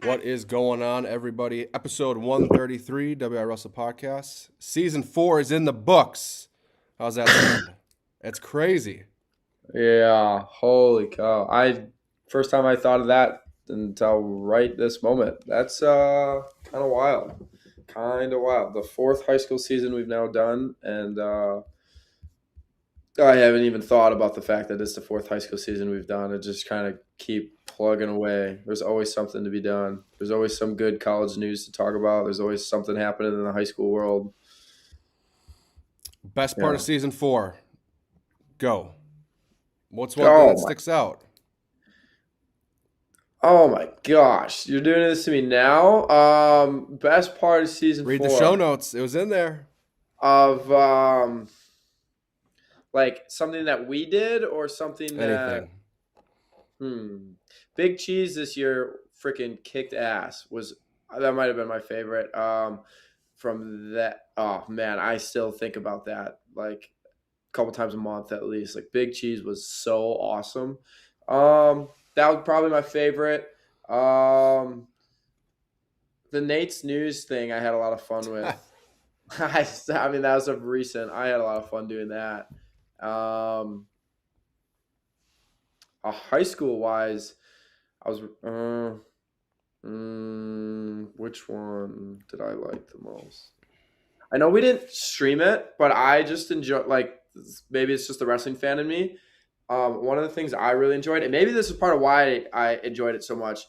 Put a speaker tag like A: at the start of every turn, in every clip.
A: What is going on, everybody? Episode 133, WIwrestle Podcast. Season 4 is in the books. How's that sound? It's crazy.
B: Yeah, holy cow. I first time I thought of that until right this moment. That's kind of wild. Kind of wild. The fourth high school season we've now done, and I haven't even thought about the fact that it's the fourth high school season we've done. It just kind of keep plugging away. There's always something to be done. There's always some good college news to talk about. There's always something happening in the high school world.
A: Best part
B: Yeah.
A: of season 4. Go. What's one thing
B: Oh
A: that sticks out?
B: Oh my gosh, you're doing this to me now. Best part of season
A: Read the show
B: four
A: notes. It was in there.
B: of like something that we did or something that
A: Anything.
B: Big Cheese this year freaking kicked ass. That might have been my favorite. From that, oh man, I still think about that like a couple times a month at least. Like Big Cheese was so awesome. That was probably my favorite. Um, the Nate's News thing I had a lot of fun with. I mean, that was a recent. I had a lot of fun doing that. Um, high school wise, I was. Which one did I like the most? I know we didn't stream it, but I just enjoy. Like maybe it's just the wrestling fan in me. One of the things I really enjoyed, and maybe this is part of why I enjoyed it so much,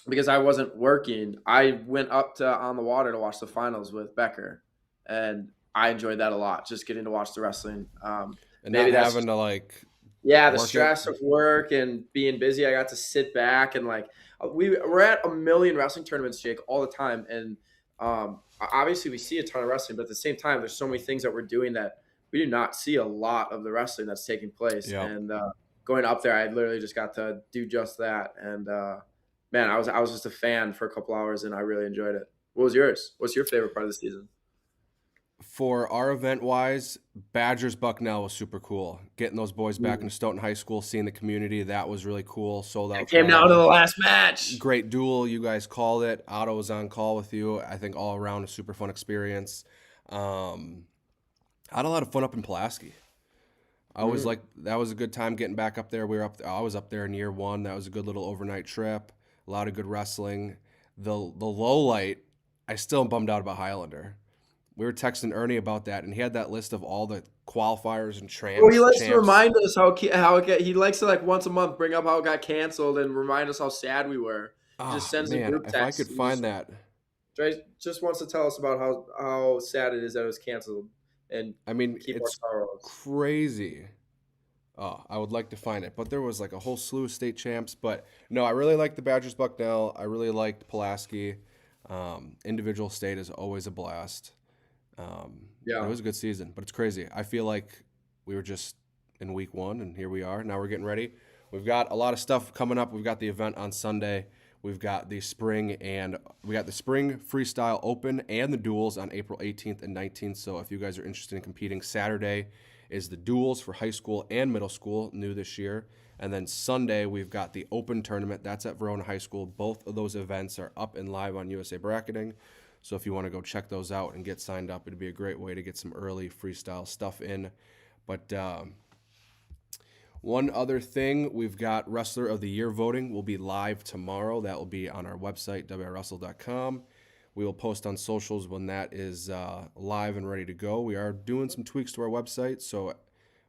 B: because I wasn't working. I went up to On the Water to watch the finals with Becker, and I enjoyed that a lot. Just getting to watch the wrestling.
A: And
B: Maybe
A: not
B: that's
A: having to like
B: yeah, the
A: work it.
B: stress of work and being busy. I got to sit back and like we're at a million wrestling tournaments, Jake, all the time, and obviously we see a ton of wrestling, but at the same time, there's so many things that we're doing that we do not see a lot of the wrestling that's taking place.
A: Yeah.
B: And going up there, I literally just got to do just that. And man, I was just a fan for a couple hours, and I really enjoyed it. What was yours? What's your favorite part of the season?
A: For our event wise, Badgers Bucknell was super cool. Getting those boys back
B: Mm.
A: into Stoughton High School, seeing the community, that was really cool. Sold
B: It
A: out
B: came down to the
A: crowd.
B: last match.
A: Great duel, you guys called it. Otto was on call with you. I think all around a super fun experience. I had a lot of fun up in Pulaski. I was
B: Mm.
A: like, that was a good time getting back up there. I was up there in year 1. That was a good little overnight trip. A lot of good wrestling. The low light, I still am bummed out about Highlander. We were texting Ernie about that, and he had that list of all the qualifiers and
B: Well, he likes to
A: champs.
B: remind us he likes to like once a month bring up how it got canceled and remind us how sad we were. He just
A: Oh
B: sends a
A: man,
B: group
A: if I
B: text.
A: could find that,
B: Just wants to tell us about how sad it is that it was canceled and
A: I mean,
B: keep our
A: it's
B: sorrows.
A: crazy. Oh, I would like to find it, but there was like a whole slew of state champs. But no, I really liked the Badgers Bucknell. I really liked Pulaski. Individual state is always a blast. It
B: Yeah.
A: was a good season, but it's crazy. I feel like we were just in week 1, and here we are. Now we're getting ready. We've got a lot of stuff coming up. We've got the event on Sunday. We got the spring freestyle open and the duels on April 18th and 19th. So if you guys are interested in competing, Saturday is the duels for high school and middle school, new this year. And then Sunday, we've got the open tournament. That's at Verona High School. Both of those events are up and live on USA Bracketing. So if you want to go check those out and get signed up, it'd be a great way to get some early freestyle stuff in. But one other thing, we've got Wrestler of the Year voting will be live tomorrow. That will be on our website, WIwrestle.com. We will post on socials when that is live and ready to go. We are doing some tweaks to our website, so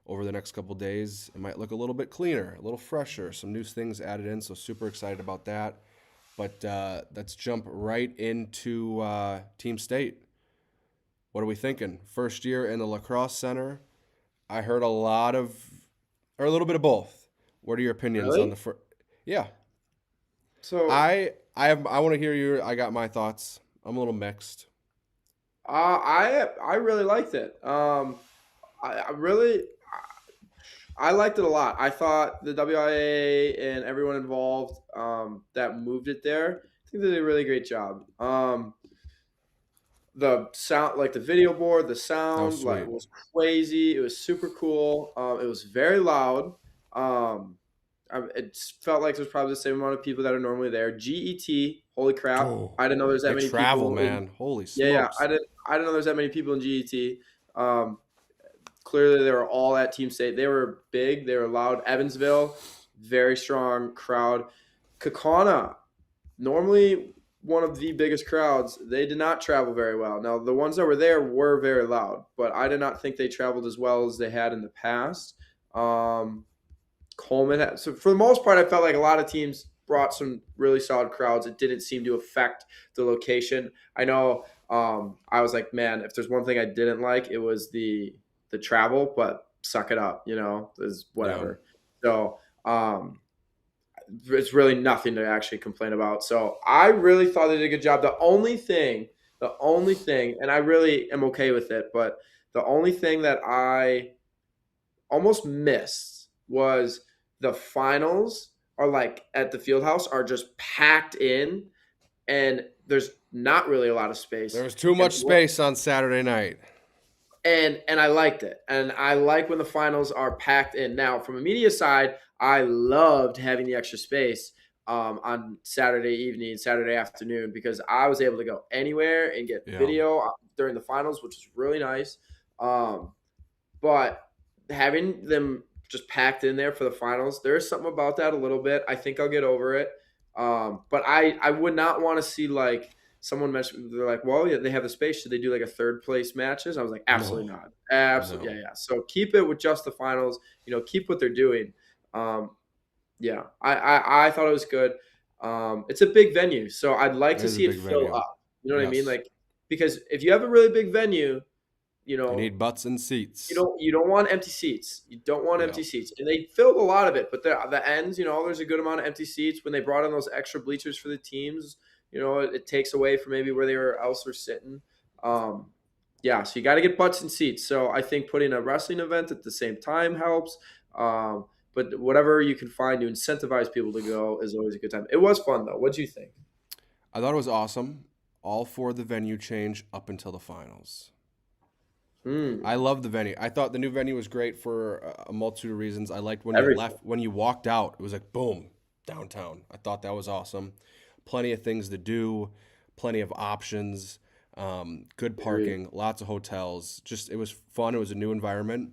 A: over the next couple days, it might look a little bit cleaner, a little fresher, some new things added in, so super excited about that. But let's jump right into Team State. What are we thinking? First year in the lacrosse center. I heard a little bit of both. What are your opinions on
B: Really?
A: the first? Yeah,
B: So
A: I want to hear your. I got my thoughts. I'm a little mixed.
B: I really liked it. I really I liked it a lot. I thought the WIA and everyone involved that moved it there, I think they did a really great job. The sound, like the video board, the
A: That was
B: sound, like
A: sweet.
B: was crazy. It was super cool. It was very loud. Um, It felt like there's probably the same amount of people that are normally there. GET, holy crap!
A: Oh,
B: I didn't know there's that
A: they
B: many
A: travel,
B: people in.
A: man. Holy
B: Yeah, yeah.
A: smokes.
B: I didn't know there's that many people in GET. Clearly, they were all at Team State. They were big. They were loud. Evansville, very strong crowd. Kakana, normally one of the biggest crowds, they did not travel very well. Now, the ones that were there were very loud, but I did not think they traveled as well as they had in the past. Coleman had, so for the most part, I felt like a lot of teams brought some really solid crowds. It didn't seem to affect the location. I know I was like, man, if there's one thing I didn't like, it was the travel, but suck it up, is
A: Yeah.
B: whatever. So it's really nothing to actually complain about. So I really thought they did a good job. The only thing, and I really am okay with it, but the only thing that I almost missed was the finals are like at the field house are just packed in, and there's not really a lot of space.
A: There was too
B: And
A: much space on Saturday night.
B: and I liked it. And I like when the finals are packed in. Now, from a media side, I loved having the extra space on Saturday evening, Saturday afternoon, because I was able to go anywhere and get
A: Yeah.
B: video during the finals, which is really nice. But having them just packed in there for the finals, there is something about that a little bit. I think I'll get over it. But I would not want to see like someone mentioned, they're like, well, yeah, they have the space. Should they do like a third place matches? I was like, absolutely
A: No.
B: not. Absolutely.
A: No.
B: Yeah. So keep it with just the finals, keep what they're doing. Yeah, I thought it was good. It's a big venue, so I'd like
A: It
B: to
A: is a
B: see it
A: big
B: fill
A: venue.
B: up. You know what I mean?
A: Yes.
B: Like, because if you have a really big venue, you
A: You
B: know,
A: need butts and seats.
B: you don't want empty seats. You don't want
A: Yeah.
B: empty seats, and they filled a lot of it. But the ends, there's a good amount of empty seats. When they brought in those extra bleachers for the teams, it takes away from maybe where they were else were sitting. Yeah, so you got to get butts and seats. So I think putting a wrestling event at the same time helps. But whatever you can find to incentivize people to go is always a good time. It was fun though. What do you think?
A: I thought it was awesome. All for the venue change up until the finals. I love the venue. I thought the new venue was great for a multitude of reasons. I liked when
B: Everything.
A: when you walked out, it was like boom, downtown. I thought that was awesome. Plenty of things to do, plenty of options, good parking, lots of hotels. Just it was fun. It was a new environment.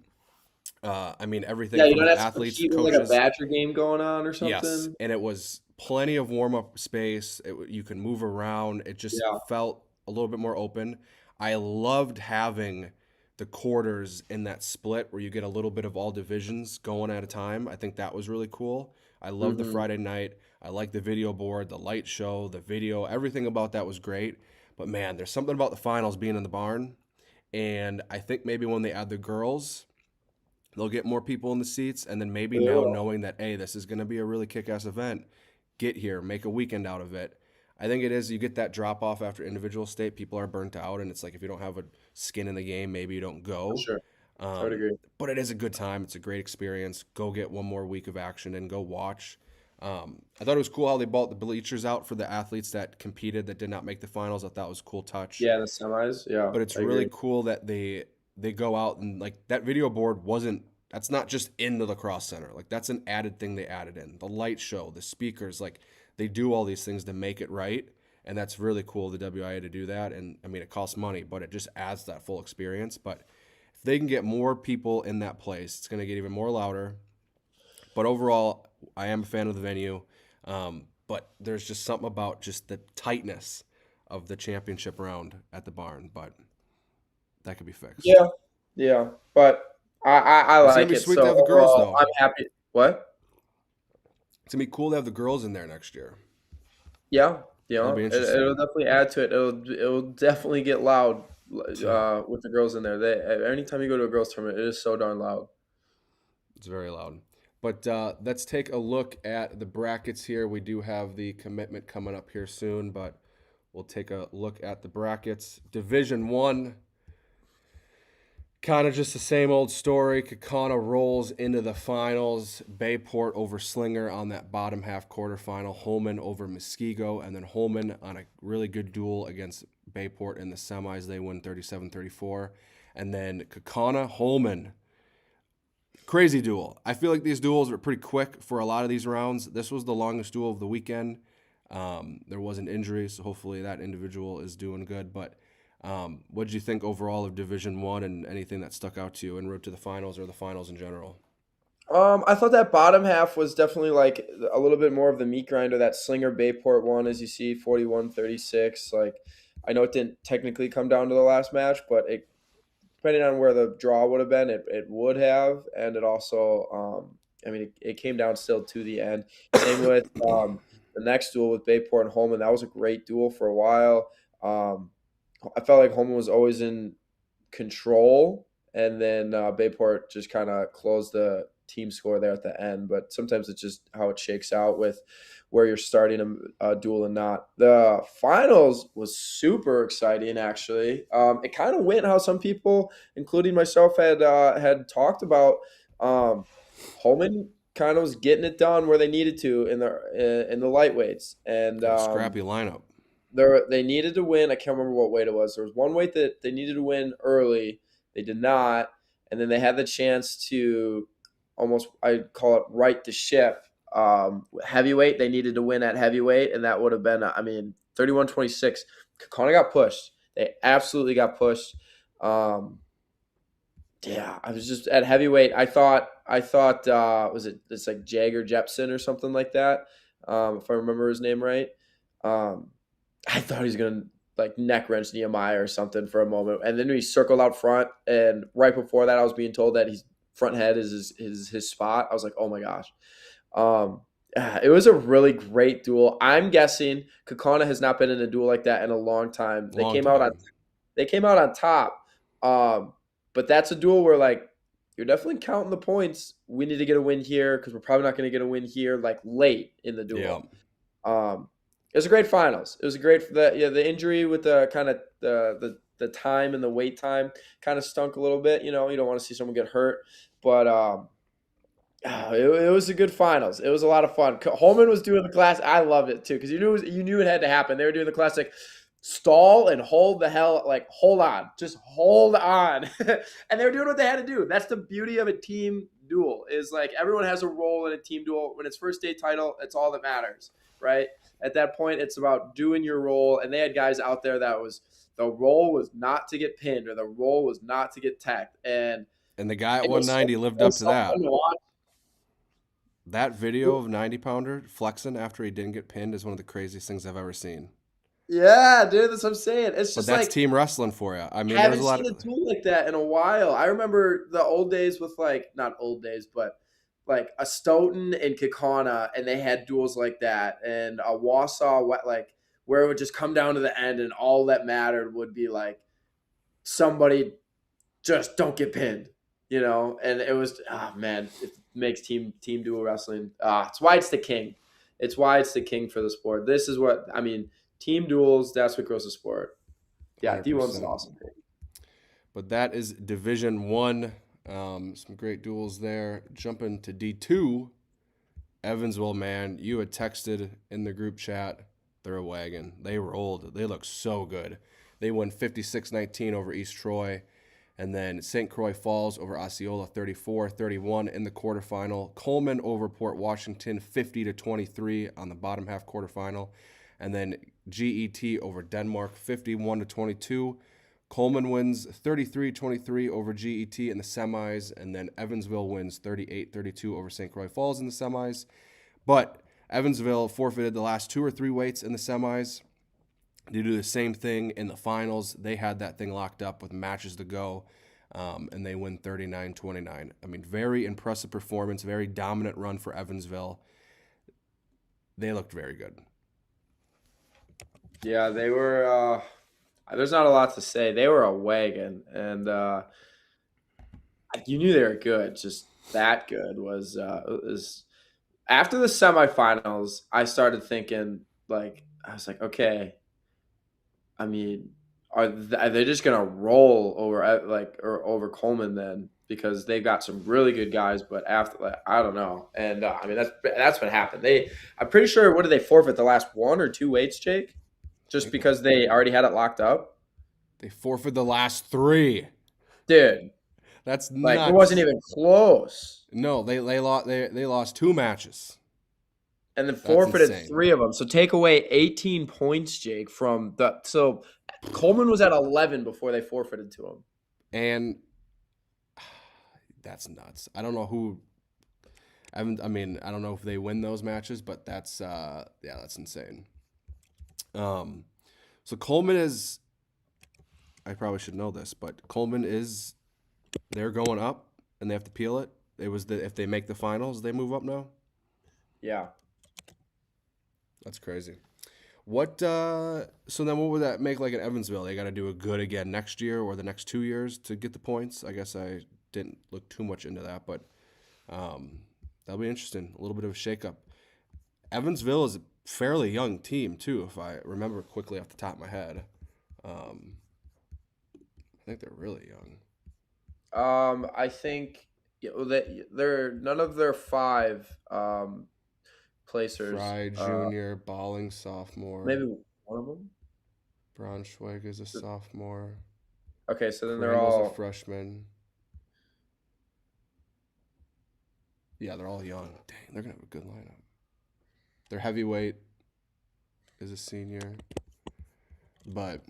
A: I mean everything
B: Yeah, you
A: from
B: don't
A: the
B: have to
A: athletes to
B: compete with like a
A: coaches.
B: Badger game going on or
A: Yes,
B: something.
A: and it was plenty of warm up space. You can move around. It just
B: Yeah,
A: felt a little bit more open. I loved having the quarters in that split where you get a little bit of all divisions going at a time. I think that was really cool. I love the
B: hmm
A: Friday night. I like the video board, the light show, the video. Everything about that was great. But man, there's something about the finals being in the barn. And I think maybe when they add the girls, they'll get more people in the seats, and then maybe
B: they
A: now
B: will.
A: knowing that, hey, this is going to be a really kick-ass event, get here, make a weekend out of it. I think it is. You get that drop off after individual state. People are burnt out, and it's like if you don't have a skin in the game, maybe you don't
B: For
A: go.
B: sure. I would agree.
A: But it is a good time. It's a great experience. Go get one more week of action and go watch. I thought it was cool how they bought the bleachers out for the athletes that competed that did not make the finals. I thought it was a cool touch.
B: Yeah, the semis. Yeah,
A: But it's
B: I
A: really
B: agree.
A: cool that they go out and like that video board wasn't that's not just in the lacrosse center. Like that's an added thing they added in. The light show, the speakers, like they do all these things to make it right. And that's really cool of the WIA to do that. And I mean it costs money, but it just adds that full experience. But if they can get more people in that place, it's gonna get even more louder. But overall, I am a fan of the venue. But there's just something about just the tightness of the championship round at the barn. But that could be fixed.
B: Yeah, yeah, but I
A: It's gonna
B: like
A: be
B: it.
A: sweet to
B: So
A: have the girls
B: overall,
A: though.
B: I'm happy. What?
A: It's gonna be cool to have the girls in there next year.
B: Yeah,
A: That'll be
B: it'll
A: interesting.
B: definitely add to it. It'll definitely get loud
A: Yeah,
B: with the girls in there. Anytime you go to a girls tournament, it is so darn loud.
A: it's very loud. But let's take a look at the brackets here. We do have the commitment coming up here soon, but we'll take a look at the brackets. Division One, kind of just the same old story. Kakana rolls into the finals. Bayport over Slinger on that bottom half quarterfinal. Holman over Muskego. And then Holman on a really good duel against Bayport in the semis. They win 37-34. And then Kakana Holman. Crazy duel. I feel like these duels are pretty quick for a lot of these rounds. This was the longest duel of the weekend. There was an injury, so hopefully that individual is doing good. But what did you think overall of Division One and anything that stuck out to you en route to the finals or the finals in general?
B: I thought that bottom half was definitely like a little bit more of the meat grinder. That Slinger Bayport one, as you see, 41-36. Like, I know it didn't technically come down to the last match, but it, depending on where the draw would have been, it would have. And it also, I mean, it came down still to the end. Same with the next duel with Bayport and Holman. That was a great duel for a while. I felt like Holman was always in control, and then Bayport just kind of closed the team score there at the end. But sometimes it's just how it shakes out with where you're starting a duel and not. The finals was super exciting, actually. It kind of went how some people, including myself, had talked about. Holman kind of was getting it done where they needed to in the lightweights, and
A: Got a scrappy lineup.
B: they needed to win. I can't remember what weight it was. There was one weight that they needed to win early. They did not, and then they had the chance to almost, I call it, right the ship. Heavyweight, they needed to win at heavyweight, and that would have been, I mean, 31-26. Kakana got pushed. They absolutely got pushed. Yeah, I was just at heavyweight. I thought was it's like Jagger Jepson or something like that, if I remember his name right. Um, I thought he was gonna like neck wrench Nehemiah or something for a moment, and then he circled out front. And right before that, I was being told that his front head is his spot. I was like, oh my gosh. It was a really great duel. I'm guessing Kakana has not been in a duel like that in a long time. They
A: Long
B: came out on
A: time.
B: they came out on top. But that's a duel where like you're definitely counting the points. We need to get a win here because we're probably not going to get a win here like late in the
A: Yeah.
B: duel. It was a great finals. It was a great the injury with the kind of the time and the wait time kind of stunk a little bit. You know, you don't want to see someone get hurt, but it was a good finals. It was a lot of fun. Holman was doing the class. I loved it too because you knew it had to happen. They were doing the classic stall and hold the hell, like hold on, just hold on, and they were doing what they had to do. That's the beauty of a team duel. Is like everyone has a role in a team duel. When it's first state title, it's all that matters, right? At that point, it's about doing your role. And they had guys out there that was the role was not to get pinned or the role was not to get tacked, and
A: And the guy at
B: it was
A: 190 lived
B: it
A: up
B: was
A: to
B: so
A: that.
B: fun to watch.
A: That video of 90 pounder flexing after he didn't get pinned is one of the craziest things I've ever seen.
B: Yeah, dude, that's what I'm saying. It's
A: But
B: just
A: that's
B: like
A: team wrestling for you. I mean, there was
B: haven't
A: a lot
B: seen a
A: of.
B: duel like that in a while. I remember the old days with like not old days, but like a Stoughton and Kikana, and they had duels like that, and a Wausau, like where it would just come down to the end, and all that mattered would be like somebody just don't get pinned, you know. And it was man, it makes team duel wrestling. It's why it's the king. It's why it's the king for the sport. This is what I mean. Team duels. That's what grows the sport. Yeah, D1's is
A: 100%.
B: awesome.
A: But that is Division One. Some great duels there. Jumping to D2, Evansville, man, you had texted in the group chat. They're a wagon. They rolled. They look so good. They won 56-19 over East Troy. And then St. Croix Falls over Osceola 34-31 in the quarterfinal. Coleman over Port Washington 50-23 on the bottom half quarterfinal. And then GET over Denmark 51-22. Coleman wins 33-23 over GET in the semis, and then Evansville wins 38-32 over St. Croix Falls in the semis. But Evansville forfeited the last 2 or 3 weights in the semis. They do the same thing in the finals. They had that thing locked up with matches to go, and they win 39-29. I mean, very impressive performance, very dominant run for Evansville. They looked very good.
B: Yeah, they were. There's not a lot to say. They were a wagon, and you knew they were good. Just that good was after the semifinals. I started thinking like I was like, okay. I mean, are they just gonna roll over or over Coleman then? Because they've got some really good guys, but after like, I don't know. And I mean that's what happened. I'm pretty sure what did they forfeit the last 1 or 2 weights, Jake? Just because they already had it locked up?
A: They forfeited the last 3.
B: Dude.
A: That's
B: Like it wasn't
A: nuts.
B: even close.
A: No, they lost 2 matches.
B: And then
A: That's
B: forfeited
A: insane.
B: 3 of them. So take away 18 points, Jake, from the so Coleman was at 11 before they forfeited to him.
A: And that's nuts. I don't know who. I don't know if they win those matches, but that's that's insane. So Coleman is. I probably should know this, but Coleman is. They're going up, and they have to peel it. If they make the finals, they move up now.
B: Yeah.
A: That's crazy. What? So then, what would that make like in Evansville? They got to do a good again next year or the next 2 years to get the points. I guess I didn't look too much into that, but that'll be interesting. A little bit of a shakeup. Evansville is a fairly young team too, if I remember quickly off the top of my head. I think they're really young.
B: I think they're none of their 5 placers.
A: Fry Jr., Balling sophomore.
B: Maybe one of them.
A: Braunschweig is a sophomore.
B: Okay, so then
A: Prangel's
B: they're all
A: a freshman. Yeah, they're all young. Dang, they're gonna have a good lineup. Their heavyweight is a senior, but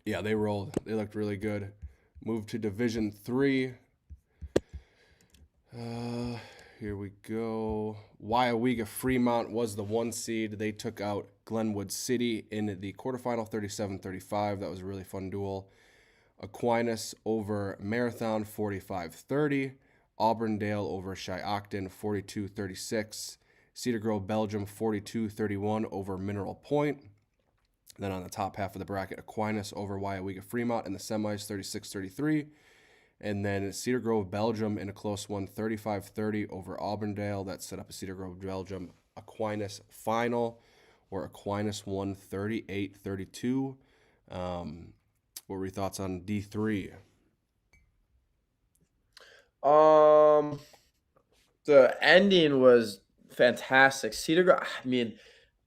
A: yeah, they rolled. They looked really good. Moved to Division III. Here we go. WIwrestle Fremont was the 1 seed. They took out Glenwood City in the quarterfinal, 37-35. That was a really fun duel. Aquinas over Marathon, 45-30. Auburndale over Shiocton, 42-36. Cedar Grove, Belgium, 42-31 over Mineral Point. Then on the top half of the bracket, Aquinas over WIwrestle Fremont in the semis, 36-33. And then Cedar Grove, Belgium in a close one, 35-30 over Auburndale. That set up a Cedar Grove, Belgium Aquinas final, where Aquinas won 38-32. What were your thoughts on D3?
B: The ending was fantastic. Cedar Grove. I mean,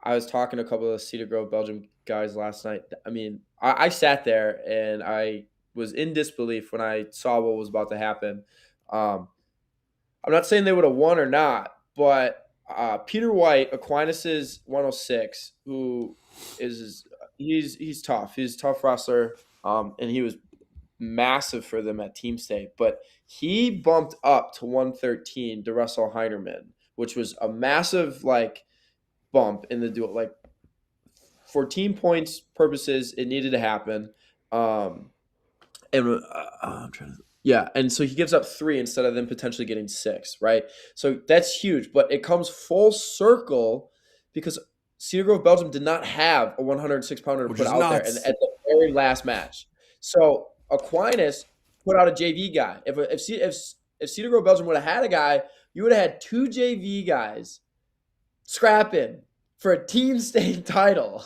B: I was talking to a couple of Cedar Grove, Belgium guys last night. I mean, I sat there and I was in disbelief when I saw what was about to happen. I'm not saying they would have won or not, but Peter White, Aquinas's 106, who he's tough. He's a tough wrestler, and he was massive for them at Team State. But he bumped up to 113 to wrestle Heinerman, which was a massive bump in the duel. Like for team points purposes, it needed to happen. I'm trying to. Yeah, and so he gives up 3 instead of them potentially getting 6, right? So that's huge, but it comes full circle because Cedar Grove, Belgium did not have a 106-pounder to put out there at the very last match. So Aquinas put out a JV guy. If Cedar Grove, Belgium would have had a guy, you would have had 2 JV guys scrapping for a Team State title.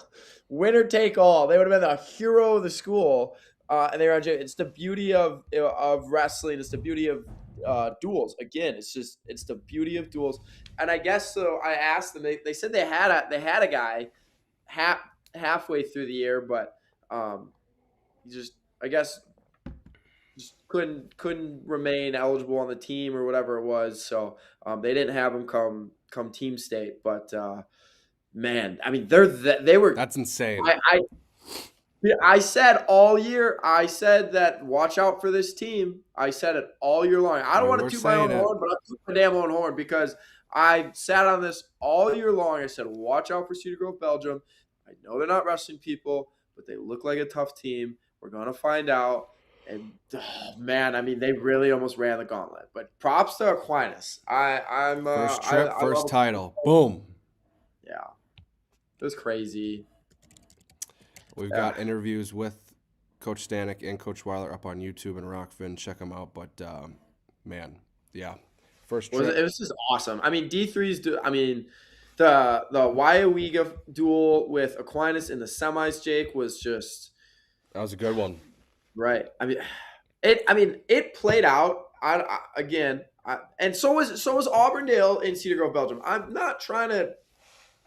B: Winner take all. They would have been the hero of the school. And it's the beauty of wrestling. It's the beauty of duels. Again, it's the beauty of duels. And I guess so. I asked them. They said they had a guy halfway through the year, but he just couldn't remain eligible on the team or whatever it was. So they didn't have him come Team State. But man, I mean they were.
A: That's insane.
B: I said all year, I said that watch out for this team. I said it all year long. I don't want to toot my own horn, but I'll toot my damn own horn because I sat on this all year long. I said, watch out for Cedar Grove, Belgium. I know they're not wrestling people, but they look like a tough team. We're going to find out. And, man, I mean, they really almost ran the gauntlet. But props to Aquinas.
A: First trip, first title. Boom.
B: Yeah. It was crazy.
A: We've got interviews with Coach Stanek and Coach Weiler up on YouTube and Rokfin. Check them out. But, man, yeah. First trip.
B: It was just awesome. I mean, D3's – I mean, the WIwrestle duel with Aquinas in the semis, Jake, was just –
A: that was a good one.
B: Right. I mean, it played out. And so was Auburndale in Cedar Grove, Belgium. I'm not trying to –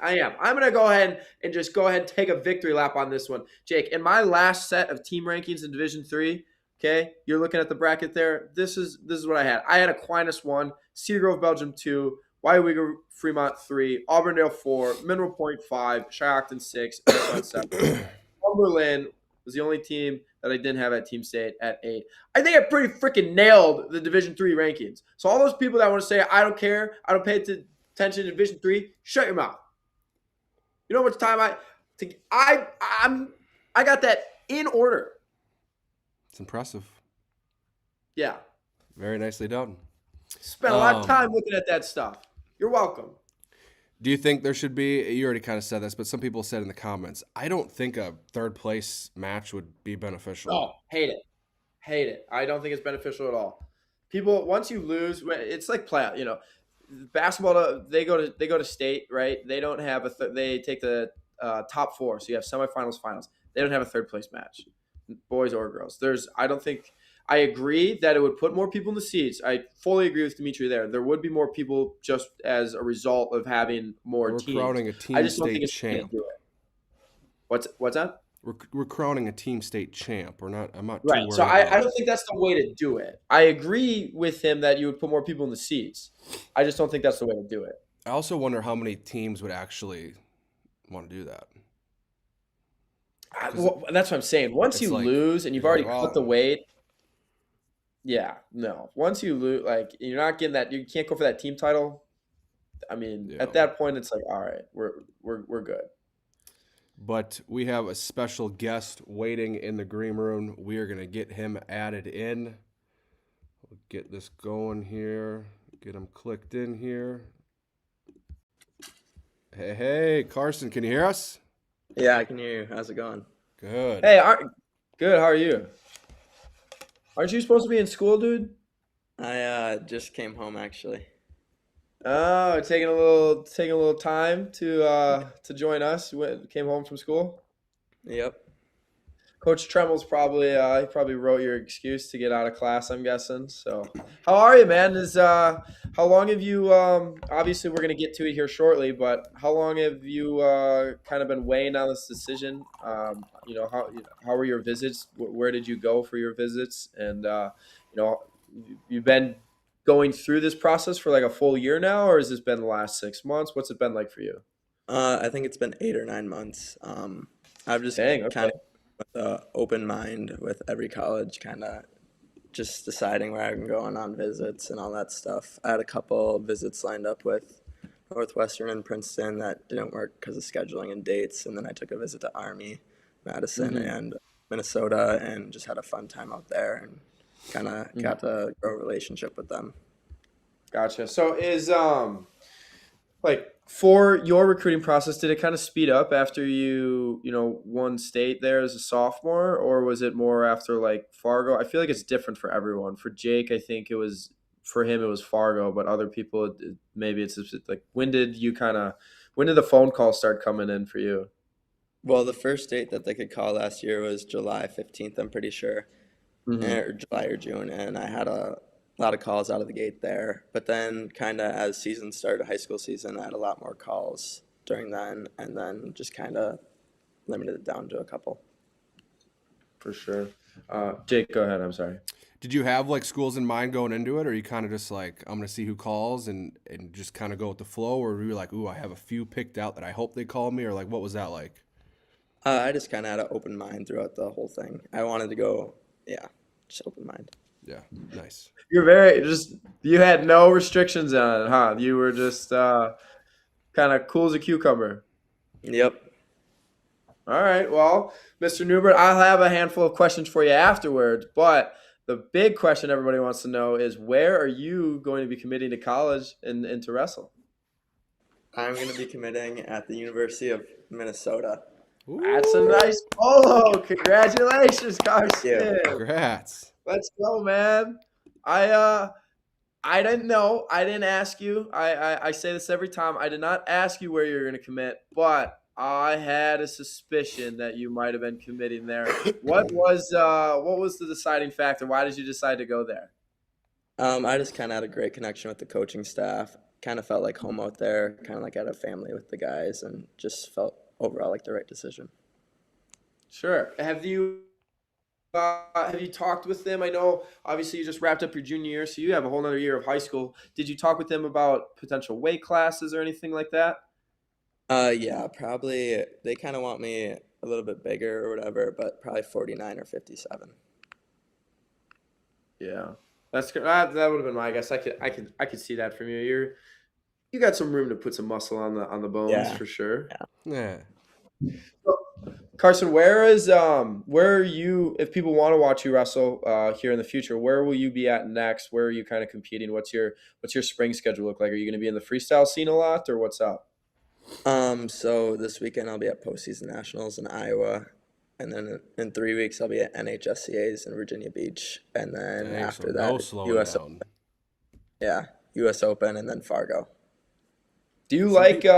B: I am. I'm going to go ahead and take a victory lap on this one. Jake, in my last set of team rankings in Division III, Okay, you're looking at the bracket there. This is what I had. I had Aquinas 1, Cedar Grove, Belgium 2, WIwrestle, Fremont 3, Auburndale 4, Mineral Point 5, Shiocton 6, Minnesota 7. Cumberland was the only team that I didn't have at Team State at 8. I think I pretty freaking nailed the Division 3 rankings. So all those people that want to say I don't care, I don't pay attention to Division 3, shut your mouth. You know how much time I got that in order.
A: It's impressive.
B: Yeah.
A: Very nicely done.
B: Spent a lot of time looking at that stuff. You're welcome.
A: Do you think there should be, you already kind of said this, but some people said in the comments, I don't think a third place match would be beneficial.
B: Oh, hate it. Hate it. I don't think it's beneficial at all. People, once you lose, it's like playoff, basketball, they go to state, right? They don't have they take the top 4. So you have semifinals, finals. They don't have a third place match, boys or girls. I agree that it would put more people in the seats. I fully agree with Dimitri there. There would be more people just as a result of having more teams.
A: We're crowning a team
B: I just don't
A: state
B: think it's
A: champ.
B: do it. What's that?
A: We're crowning a team state champ. I'm not too
B: right.
A: worried.
B: So I don't think that's the way to do it. I agree with him that you would put more people in the seats. I just don't think that's the way to do it.
A: I also wonder how many teams would actually want to do that.
B: That's what I'm saying. Once you lose and you've already cut the weight. Yeah, no. Once you lose, you're not getting that. You can't go for that team title. I mean, at that point, it's like, all right, we're good.
A: But we have a special guest waiting in the green room. We are gonna get him added in. We'll get this going here. Get him clicked in here. Hey, Carson, can you hear us?
C: Yeah, I can hear you. How's it going?
A: Good.
B: Hey, good. How are you? Aren't you supposed to be in school, dude?
C: I just came home actually.
B: Oh, taking a little time to join us. You came home from school.
C: Yep.
B: Coach Tremel's probably wrote your excuse to get out of class, I'm guessing. So, how are you, man? How long have you? Obviously, we're gonna get to it here shortly, but how long have you kind of been weighing on this decision? How were your visits? Where did you go for your visits? And you've been going through this process for like a full year now, or has this been the last 6 months? What's it been like for you?
C: I think it's been 8 or 9 months. I've just kind of with an open mind with every college, kind of just deciding where I can go on visits and all that stuff. I had a couple visits lined up with Northwestern and Princeton that didn't work because of scheduling and dates, and then I took a visit to Army, Madison, and Minnesota, and just had a fun time out there and kind of got to grow a relationship with them.
B: Gotcha. So is for your recruiting process, did it kind of speed up after you won state there as a sophomore, or was it more after like Fargo? I feel like it's different for everyone. For Jake, I think for him it was Fargo, but other people maybe it's like when did the phone calls start coming in for you?
C: Well, the first date that they could call last year was July 15th, I'm pretty sure, or July or June, and I had a lot of calls out of the gate there. But then kind of as season started, high school season, I had a lot more calls during then, and then just kind of limited it down to a couple.
B: For sure. Jake, go ahead. I'm sorry.
A: Did you have like schools in mind going into it, or you kind of just like, I'm going to see who calls and just kind of go with the flow, or were you like, ooh, I have a few picked out that I hope they call me, or like, what was that like?
C: I just kind of had an open mind throughout the whole thing. I wanted to go, just open mind.
A: Yeah, nice.
B: You had no restrictions on it, huh? You were just kind of cool as a cucumber.
C: Yep.
B: All right. Well, Mr. Neubert, I'll have a handful of questions for you afterwards, but the big question everybody wants to know is where are you going to be committing to college and to wrestle?
C: I'm going to be committing at the University of Minnesota.
B: Ooh. That's a nice polo. Congratulations, Carson.
C: Yeah.
A: Congrats.
B: Let's go, man. I didn't know. I didn't ask you. I say this every time. I did not ask you where you're going to commit, but I had a suspicion that you might have been committing there. What was the deciding factor? Why did you decide to go there?
C: I just kind of had a great connection with the coaching staff. Kind of felt like home out there. Kind of like I had a family with the guys, and just felt overall like the right decision.
B: Sure. Have you have you talked with them? I know obviously you just wrapped up your junior year, so you have a whole nother year of high school. Did you talk with them about potential weight classes or anything like that?
C: Yeah, probably they kind of want me a little bit bigger or whatever, but probably 49 or 57.
B: Yeah, that's good. That would have been my guess. I could see that from you. You got some room to put some muscle on the bones
C: Yeah,
B: for sure.
C: yeah.
A: Yeah.
B: Carson, where are you if people want to watch you wrestle here in the future, where will you be at next? Where are you kind of competing? What's your spring schedule look like? Are you going to be in the freestyle scene a lot or what's up?
C: So this weekend I'll be at postseason nationals in Iowa, and then in 3 weeks I'll be at NHSCA's in Virginia Beach, and then
A: Dang, so
C: after
A: no
C: that
A: slowing
C: US,
A: down.
C: yeah, US Open, and then Fargo.
B: Do you
A: Some
B: like
A: people,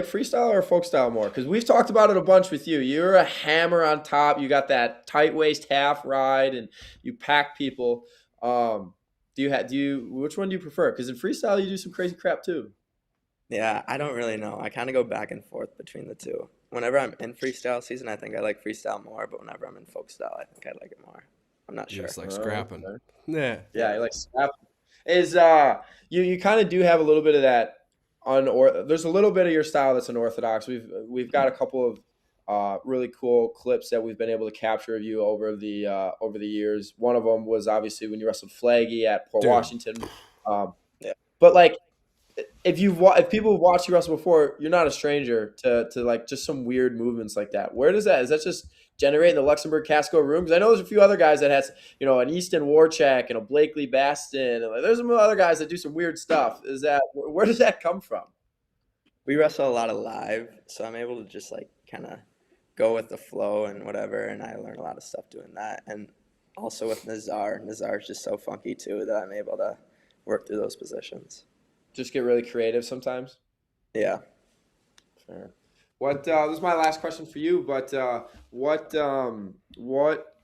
B: freestyle or folk style more? Because we've talked about it a bunch with you. You're a hammer on top. You got that tight waist half ride, and you pack people. Which one do you prefer? Because in freestyle you do some crazy crap too.
C: Yeah, I don't really know. I kind of go back and forth between the two. Whenever I'm in freestyle season, I think I like freestyle more, but whenever I'm in folk style, I think I like it more. I'm not
A: you
C: sure.
A: just like
B: Oh,
A: scrapping.
B: okay.
A: Yeah.
B: Yeah, you like snap. Is you kind of do have a little bit of that there's a little bit of your style that's unorthodox. We've got a couple of really cool clips that we've been able to capture of you over the years. One of them was obviously when you wrestled Flaggy at Port
A: Dude.
B: Washington. Um,
C: Yeah.
B: but like if people have watched you wrestle before, you're not a stranger to like just some weird movements like that. Where does that is that just generate in the Luxembourg Casco room? Because I know there's a few other guys that has an Easton Warchak and a Blakely Baston, and like, there's some other guys that do some weird stuff. Is that where does that come from?
C: We wrestle a lot of live, so I'm able to just like kind of go with the flow and whatever, and I learn a lot of stuff doing that. And also with Nazar, Nazar's just so funky too that I'm able to work through those positions.
B: Just get really creative sometimes.
C: Yeah.
B: Fair. What this is my last question for you, but what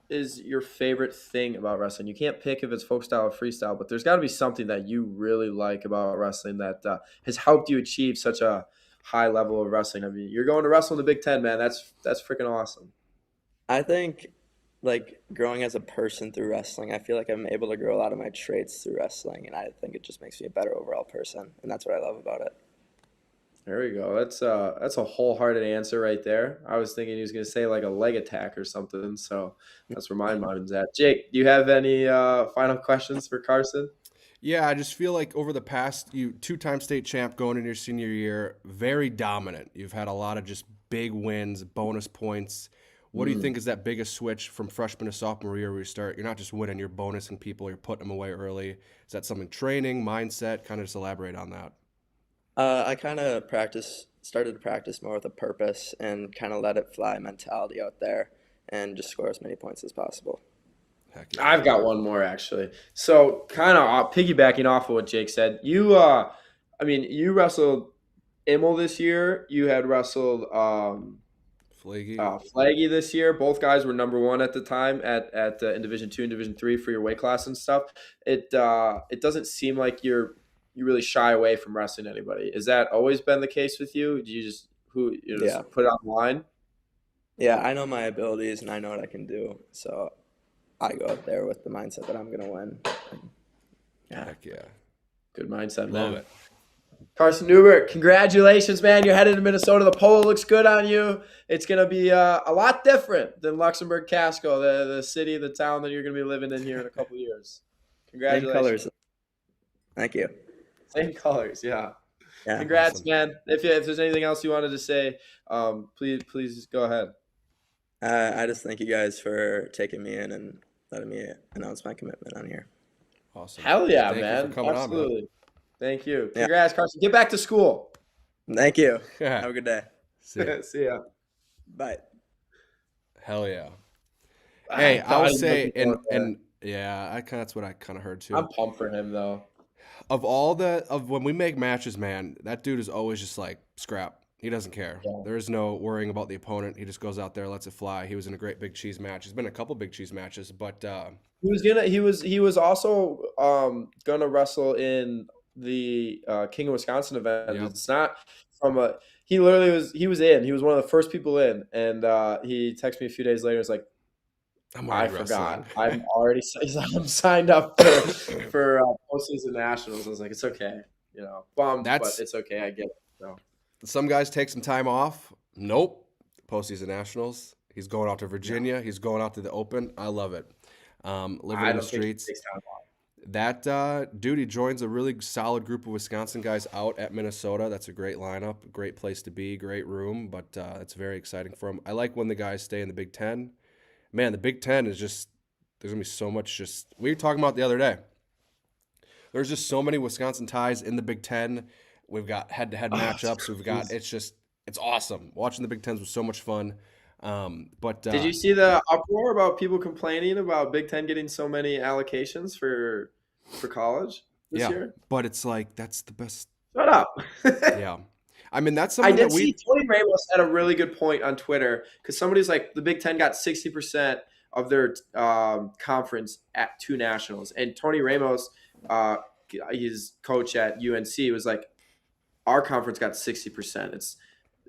B: is your favorite thing about wrestling? You can't pick if it's folk style or freestyle, but there's got to be something that you really like about wrestling that has helped you achieve such a high level of wrestling. I mean, you're going to wrestle in the Big Ten, man. That's freaking awesome.
C: I think like growing as a person through wrestling, I feel like I'm able to grow a lot of my traits through wrestling, and I think it just makes me a better overall person, and that's what I love about it.
B: There we go. That's a wholehearted answer right there. I was thinking he was going to say like a leg attack or something, so that's where my mind's at. Jake, do you have any final questions for Carson?
A: Yeah, I just feel like over the past, you two-time state champ going into your senior year, very dominant. You've had a lot of just big wins, bonus points. What do you think is that biggest switch from freshman to sophomore year where you start? You're not just winning, you're bonusing people, you're putting them away early. Is that something training, mindset? Kind of just elaborate on that.
C: I kind of started to practice more with a purpose and kind of let it fly mentality out there and just score as many points as possible.
A: Heck yeah.
B: I've got one more actually. So kind of piggybacking off of what Jake said, you wrestled Immel this year. You had wrestled
A: Flaky.
B: Flaggy this year. Both guys were number one at the time in Division II and Division III for your weight class and stuff. It doesn't seem like you really shy away from wrestling anybody. Has that always been the case with you? Do you just
C: Yeah.
B: put it on the line?
C: Yeah, I know my abilities and I know what I can do. So I go out there with the mindset that I'm going to win.
B: Yeah,
A: Heck yeah.
B: good mindset,
A: Love
B: man.
A: it.
B: Carson Neubert, congratulations, man. You're headed to Minnesota. The polo looks good on you. It's going to be a lot different than Luxembourg Casco, the city, the town that you're going to be living in here in a couple of years. Congratulations.
C: Same colors. Thank you.
B: Same colors, yeah.
C: Yeah.
B: Congrats,
A: Awesome.
B: man. If there's anything else you wanted to say, please go ahead.
C: I just thank you guys for taking me in and letting me announce my commitment on here.
A: Awesome.
B: Hell yeah,
A: Thank
B: man.
A: you for coming
B: Absolutely.
A: on, man.
B: Thank you.
C: Yeah.
B: Congrats, Carson. Get back to school.
C: Thank you.
A: Yeah.
C: Have a good day.
A: See ya.
B: See ya.
C: Bye.
A: Hell yeah. Hey, I'll say,
B: I'm
A: and yeah, that's what I kind of heard too.
B: pumped for him though.
A: Of when we make matches, man, that dude is always just like scrap. He doesn't care.
B: Yeah.
A: There is no worrying about the opponent. He just goes out there, lets it fly. He was in a great Big Cheese match. He's been in a couple Big Cheese matches, but
B: He was also gonna wrestle in the King of Wisconsin event.
A: Yep.
B: It's not from a he literally was in. He was one of the first people in, and he texted me a few days later. It's like,
A: I'm
B: I
A: already wrestling.
B: forgot. I'm signed up for postseason nationals. I was like, it's okay, bummed, but it's okay. I get it. So.
A: Some guys take some time off. Nope. Postseason nationals. He's going out to
B: No,
A: Virginia. He's going out to the Open. I love it. Living
B: I
A: in the
B: don't think he
A: streets.
B: takes time off.
A: That dude, he joins a really solid group of Wisconsin guys out at Minnesota. That's a great lineup, great place to be, great room, but it's very exciting for him. I like when the guys stay in the Big Ten. Man, the Big Ten is just, there's going to be so much we were talking about the other day. There's just so many Wisconsin ties in the Big Ten. We've got head-to-head matchups. We've got, it's awesome. Watching the Big Tens was so much fun. But
B: did you see the uproar about people complaining about Big Ten getting so many allocations for college this year?
A: But it's like, that's the best.
B: Shut up.
A: Yeah. I mean, that's something that
B: see Tony Ramos had a really good point on Twitter because somebody's like, the Big Ten got 60% of their conference at 2 nationals. And Tony Ramos, his coach at UNC, was like, our conference got 60%.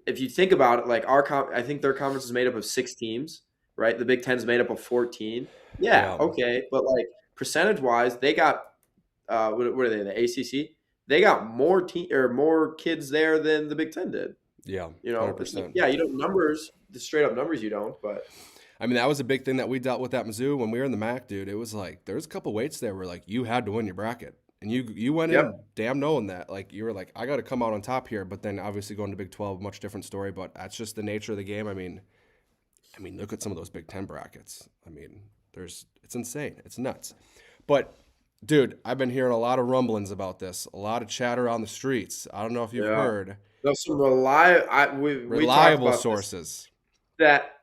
B: If you think about it, like I think their conference is made up of 6 teams, right? The Big Ten's made up of 14. Yeah. Okay. But like percentage-wise, they got what are they? The ACC. They got more kids there than the Big Ten did.
A: Yeah,
B: 100%. Yeah, numbers, the straight up numbers you don't, but
A: I mean, that was a big thing that we dealt with at Mizzou when we were in the MAC, dude. It was like there's a couple weights there where like you had to win your bracket. And you went in damn knowing that. Like you were like, I gotta come out on top here, but then obviously going to Big 12, much different story, but that's just the nature of the game. I mean, look at some of those Big 10 brackets. I mean, it's insane. It's nuts. But dude, I've been hearing a lot of rumblings about this, a lot of chatter on the streets. I don't know if you've heard.
B: There's some reliable
A: sources.
B: That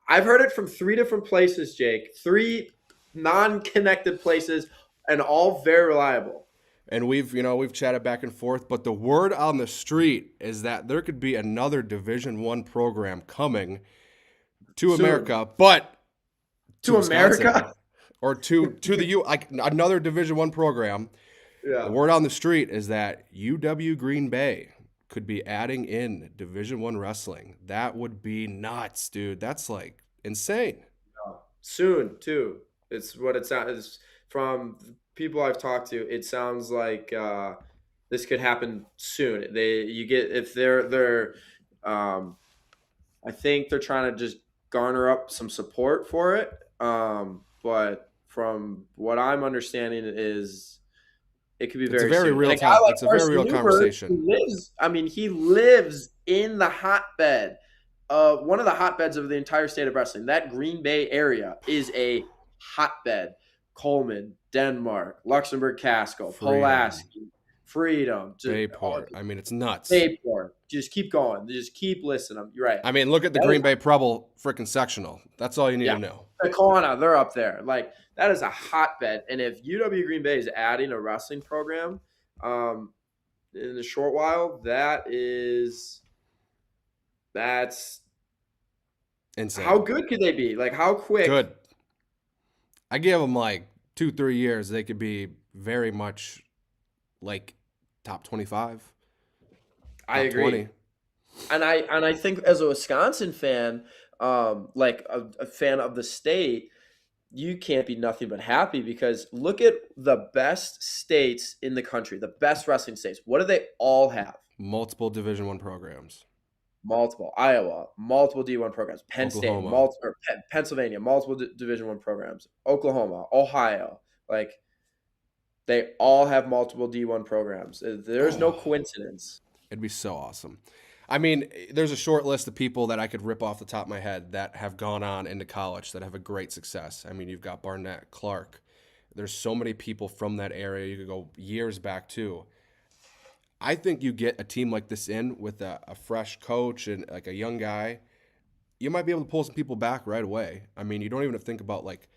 B: I've heard it from 3 different places, Jake. 3 non-connected places, and all very reliable.
A: And we've chatted back and forth, but the word on the street is that there could be another Division I program coming to
B: Soon.
A: America, but
B: to America.
A: Or to the like another Division I program.
B: Yeah.
A: The word on the street is that UW Green Bay could be adding in Division I wrestling. That would be nuts, dude. That's like insane.
B: Soon, too. It's what it sounds. From people I've talked to, it sounds like this could happen soon. I think they're trying to just garner up some support for it. But from what I'm understanding is it could be very
A: real.
B: It's
A: a very real conversation.
B: He lives in the hotbed, one of the hotbeds of the entire state of wrestling. That Green Bay area is a hotbed. Coleman, Denmark, Luxembourg, Casco, Pulaski, Freedom,
A: Bayport. I mean, it's nuts.
B: Bayport. Just keep going. Just keep listening. You're right.
A: I mean, look at the Green Bay Preble freaking sectional. That's all you need to know.
B: Takana, they're up there. Like, that is a hotbed. And if UW Green Bay is adding a wrestling program in a short while, that's
A: insane.
B: How good could they be? Like, how quick?
A: Good. I give them like 2-3 years. They could be very much like top 25.
B: I agree.
A: 20.
B: And I think as a Wisconsin fan, like a fan of the state, you can't be nothing but happy because look at the best states in the country, the best wrestling states. What do they all have?
A: Multiple Division I programs.
B: Multiple. Iowa, multiple D1 programs. Penn State, Pennsylvania, multiple Division I programs. Oklahoma, Ohio, like they all have multiple D1 programs. There's no coincidence.
A: It'd be so awesome. I mean, there's a short list of people that I could rip off the top of my head that have gone on into college that have a great success. I mean, you've got Barnett, Clark. There's so many people from that area. You could go years back too. I think you get a team like this in with a fresh coach and like a young guy, you might be able to pull some people back right away. I mean, you don't even have to think about like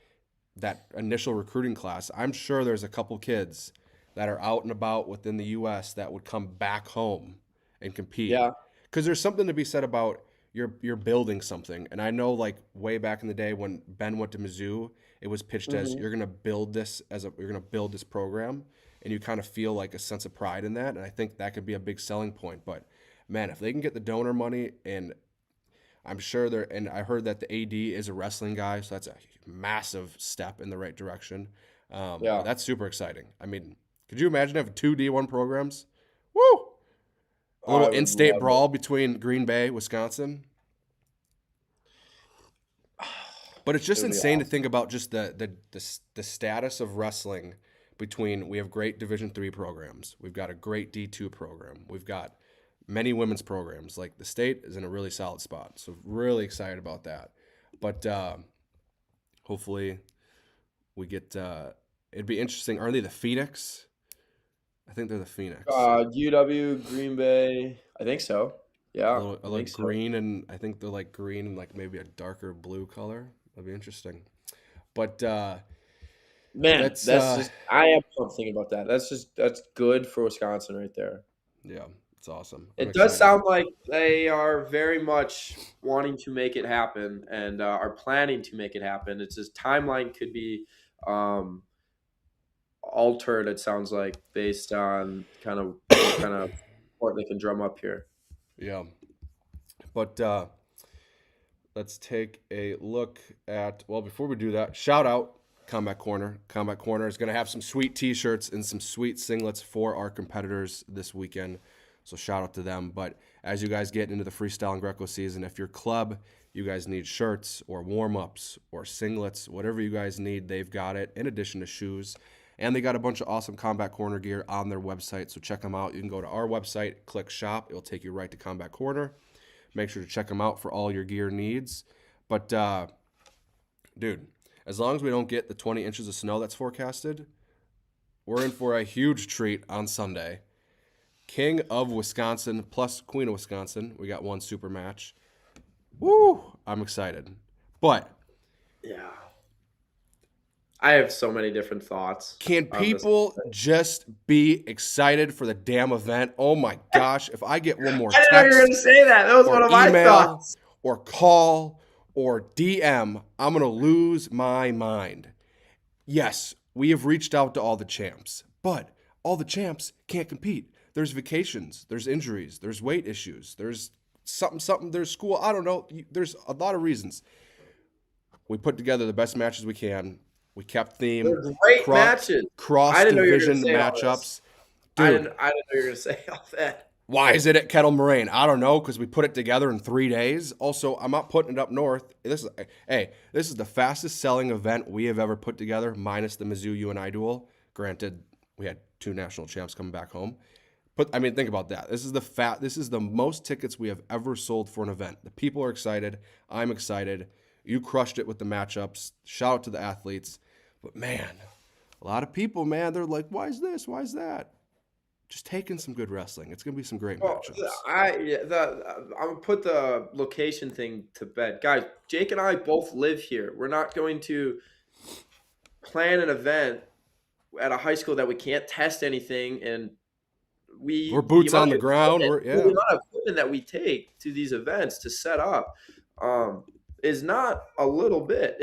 A: that initial recruiting class. I'm sure there's a couple kids that are out and about within the U.S. that would come back home and compete.
B: Yeah.
A: Because there's something to be said about you're building something. And I know like way back in the day when Ben went to Mizzou, it was pitched as you're gonna build this program. And you kind of feel like a sense of pride in that. And I think that could be a big selling point. But, man, if they can get the donor money, and I'm sure and I heard that the AD is a wrestling guy, so that's a massive step in the right direction. But that's super exciting. I mean, could you imagine having 2 D1 programs? Woo! A little
B: I would
A: in-state
B: love
A: brawl between Green Bay, Wisconsin. But it's just
B: It would be
A: insane to
B: awesome.
A: think about just the status of wrestling between we have great Division III programs, we've got a great D2 program, we've got many women's programs. Like the state is in a really solid spot, so really excited about that. But hopefully we get. It'd be interesting. Aren't they the Phoenix? I think they're the Phoenix.
B: UW, Green Bay. I think so. Yeah,
A: I
B: I
A: like
B: think so.
A: green, and I think they're like green and like maybe a darker blue color. That'd be interesting. But
B: Man,
A: that's
B: that's just I am pumped thinking about that. That's good for Wisconsin right there.
A: yeah, it's awesome. I'm
B: It does
A: excited.
B: sound like they are very much wanting to make it happen and are planning to make it happen. It's just timeline could be um, altered. It sounds like based on kind of what kind of support they can drum up here.
A: Yeah. But let's take a look at, well, before we do that, shout out Combat Corner. Combat Corner is going to have some sweet t-shirts and some sweet singlets for our competitors this weekend. So shout out to them. But as you guys get into the freestyle and Greco season, if your club, you guys need shirts or warm-ups or singlets, whatever you guys need, they've got it, in addition to shoes. And they got a bunch of awesome Combat Corner gear on their website, so check them out. You can go to our website, click shop. It'll take you right to Combat Corner. Make sure to check them out for all your gear needs. But, dude, as long as we don't get the 20 inches of snow that's forecasted, we're in for a huge treat on Sunday. King of Wisconsin plus Queen of Wisconsin. We got one super match. Woo! I'm excited. But
B: Yeah. I have so many different thoughts.
A: can
B: on this.
A: people just be excited for the damn event? Oh my gosh, if I get one more
B: I didn't know you were going to
A: text
B: say that. That was
A: or
B: one of my
A: email
B: thoughts.
A: or call or DM, I'm going to lose my mind. Yes, we have reached out to all the champs, but all the champs can't compete. There's vacations, there's injuries, there's weight issues, there's something, there's school. I don't know. There's a lot of reasons. We put together the best matches we can. We kept theme.
B: They're great matches.
A: Cross division matchups. Dude,
B: I didn't know you were going to say all that.
A: why is it at Kettle Moraine? I don't know, because we put it together in 3 days. Also, I'm not putting it up north. This is the fastest selling event we have ever put together, minus the Mizzou UNI duel. Granted, we had 2 national champs coming back home. But I mean, think about that. This is the most tickets we have ever sold for an event. The people are excited. I'm excited. You crushed it with the matchups. Shout out to the athletes. But man, a lot of people, man, they're like, why is this? Why is that? Just taking some good wrestling. It's going to be some great matchups.
B: I'm gonna put the location thing to bed, guys. Jake and I both live here. We're not going to plan an event at a high school that we can't test anything, and
A: we're boots on the ground.
B: The amount of equipment that we take to these events to set up is not a little bit.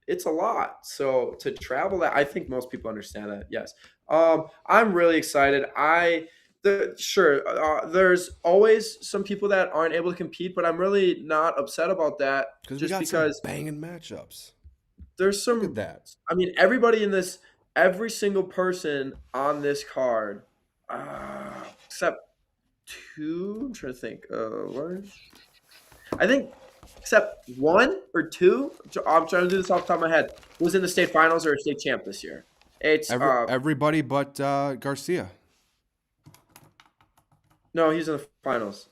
B: It's a lot. So to travel that, I think most people understand that. Yes. I'm really excited. There's always some people that aren't able to compete, but I'm really not upset about that.
A: Just because some banging matchups.
B: There's some.
A: Look at that.
B: I mean, every single person on this card, except 2. I'm trying to think. I think except 1 or 2. I'm trying to do this off the top of my head. Was in the state finals or a state champ this year. It's
A: everybody but Garcia.
B: No, he's in the finals.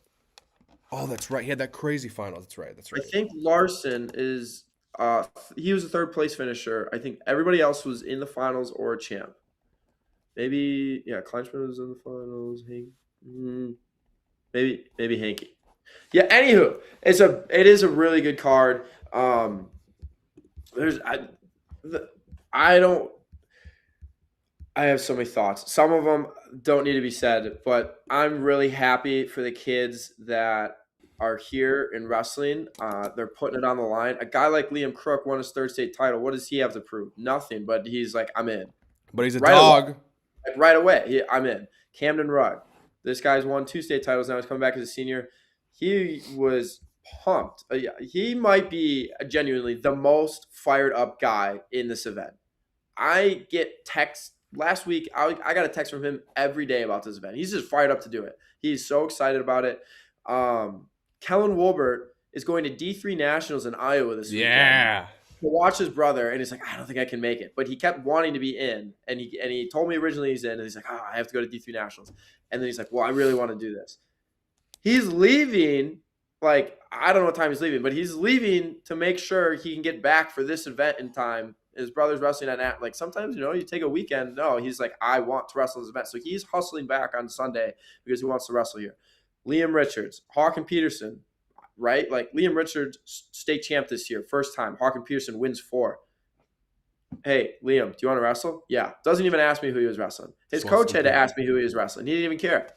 A: Oh, that's right. He had that crazy final. That's right.
B: I think Larson is. He was a 3rd place finisher. I think everybody else was in the finals or a champ. Maybe Kleinschmidt was in the finals. Maybe Hanky. Yeah. Anywho, it is a really good card. I have so many thoughts. Some of them don't need to be said, but I'm really happy for the kids that are here in wrestling. They're putting it on the line. A guy like Liam Crook won his 3rd state title. What does he have to prove? Nothing, but he's like, I'm in.
A: But he's a dog.
B: Right away, I'm in. Camden Rugg. This guy's won 2 state titles now. He's coming back as a senior. He was pumped. Yeah, he might be genuinely the most fired up guy in this event. I get texts last week. I got a text from him every day about this event. He's just fired up to do it. He's so excited about it. Kellen Wolbert is going to D3 Nationals in Iowa this weekend to watch his brother, and he's like, I don't think I can make it, but he kept wanting to be in, and he told me originally he's in, and he's like, I have to go to D3 Nationals, and then he's like, well, I really want to do this. He's leaving. Like, I don't know what time he's leaving, but he's leaving to make sure he can get back for this event in time. His brother's wrestling at, like, sometimes, you take a weekend. No, he's like, I want to wrestle this event. So he's hustling back on Sunday because he wants to wrestle here. Liam Richards, Hawk and Peterson, right? Like, Liam Richards, state champ this year, first time. Hawk and Peterson wins 4. Hey, Liam, do you want to wrestle? Yeah. Doesn't even ask me who he was wrestling. His coach had to ask me who he was wrestling. He didn't even care.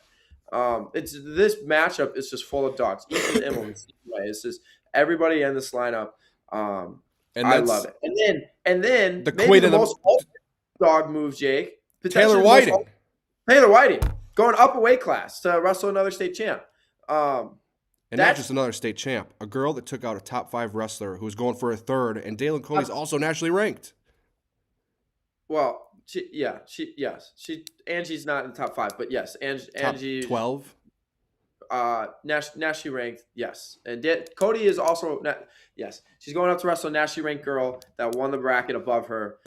B: It's this matchup is just full of dogs. Ethan Immelman, it's just everybody in this lineup. And I love it. And then
A: the
B: maybe the most dog move, Jake.
A: Taylor Whiting.
B: Taylor Whiting going up a weight class to wrestle another state champ.
A: And not just another state champ, a girl that took out a top 5 wrestler who was going for a 3rd, and Dalen Coney's also nationally ranked.
B: Well, Angie's not in the top 5, but yes, Angie
A: top 12.
B: Nationally ranked, yes, and Cody is also yes. She's going up to wrestle a nationally ranked girl that won the bracket above her.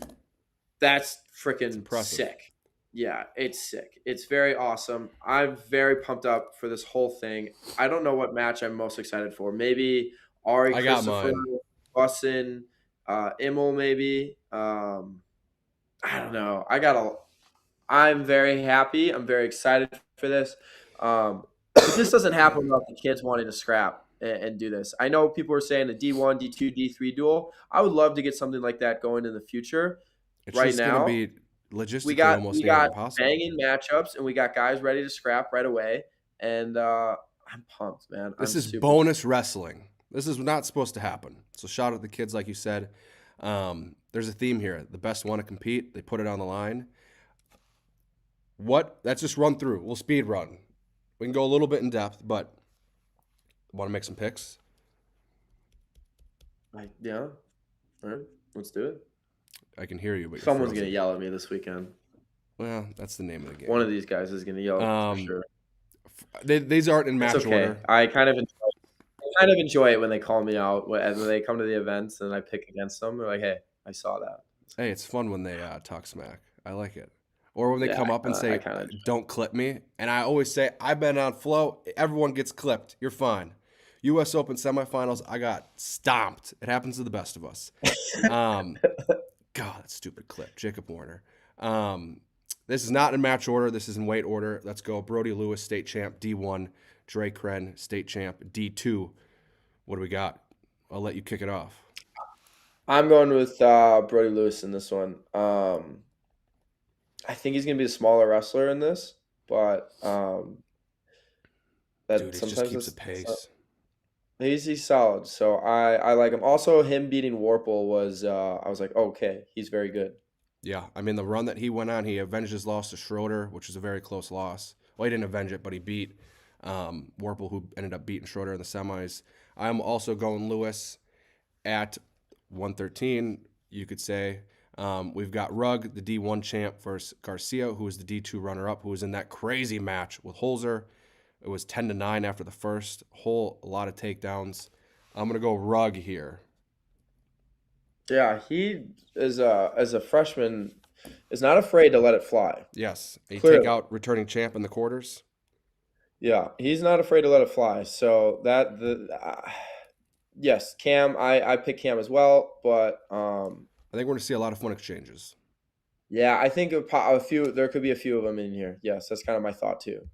B: That's freaking sick. Yeah, it's sick. It's very awesome. I'm very pumped up for this whole thing. I don't know what match I'm most excited for. Maybe Ari Christopher, Bussin, Immel, maybe. I don't know. I'm very happy. I'm very excited for this. This doesn't happen without the kids wanting to scrap and do this. I know people are saying the D1, D2, D3 duel. I would love to get something like that going in the future.
A: It's right now, going to be logistically
B: we got banging matchups, and we got guys ready to scrap right away. And I'm pumped, man.
A: This is bonus wrestling. This is not supposed to happen. So shout out the kids, like you said. There's a theme here. The best want to compete. They put it on the line. Let's just run through. We'll speed run. We can go a little bit in depth, but want to make some picks?
B: Yeah. All right. Let's do it.
A: I can hear you, but
B: someone's going to yell at me this weekend.
A: Well, that's the name of the game.
B: One of these guys is going to yell at me for sure.
A: These aren't in match order.
B: I kind of enjoy it when they call me out when they come to the events and I pick against them. They're like, hey, I saw that.
A: Hey, it's fun when they talk smack. I like it. Or when they come up and say, don't clip me. And I always say, I've been on Flow. Everyone gets clipped. You're fine. U.S. Open semifinals, I got stomped. It happens to the best of us. God, that stupid clip. Jacob Warner. This is not in match order. This is in weight order. Let's go. Brody Lewis, state champ, D1. Dre Kren, state champ, D2. What do we got? I'll let you kick it off.
B: I'm going with Brody Lewis in this one. I think he's going to be a smaller wrestler in this, but
A: that dude, sometimes just keeps a pace.
B: He's solid, so I like him. Also, him beating Warple was I was like, okay, he's very good.
A: Yeah, I mean the run that he went on, he avenged his loss to Schroeder, which was a very close loss. Well, he didn't avenge it, but he beat Warple, who ended up beating Schroeder in the semis. I'm also going Lewis at 113, you could say. We've got Rugg, the D1 champ, versus Garcia, who is the D2 runner-up, who was in that crazy match with Holzer. It was 10-9 after the first. A lot of takedowns. I'm going to go Rugg here.
B: Yeah, he is as a freshman is not afraid to let it fly.
A: Yes, he take out returning champ in the quarters.
B: Yeah, he's not afraid to let it fly. So yes, Cam, I pick Cam as well, but
A: I think we're going to see a lot of fun exchanges.
B: Yeah, I think a few. There could be a few of them in here. Yes, that's kind of my thought too.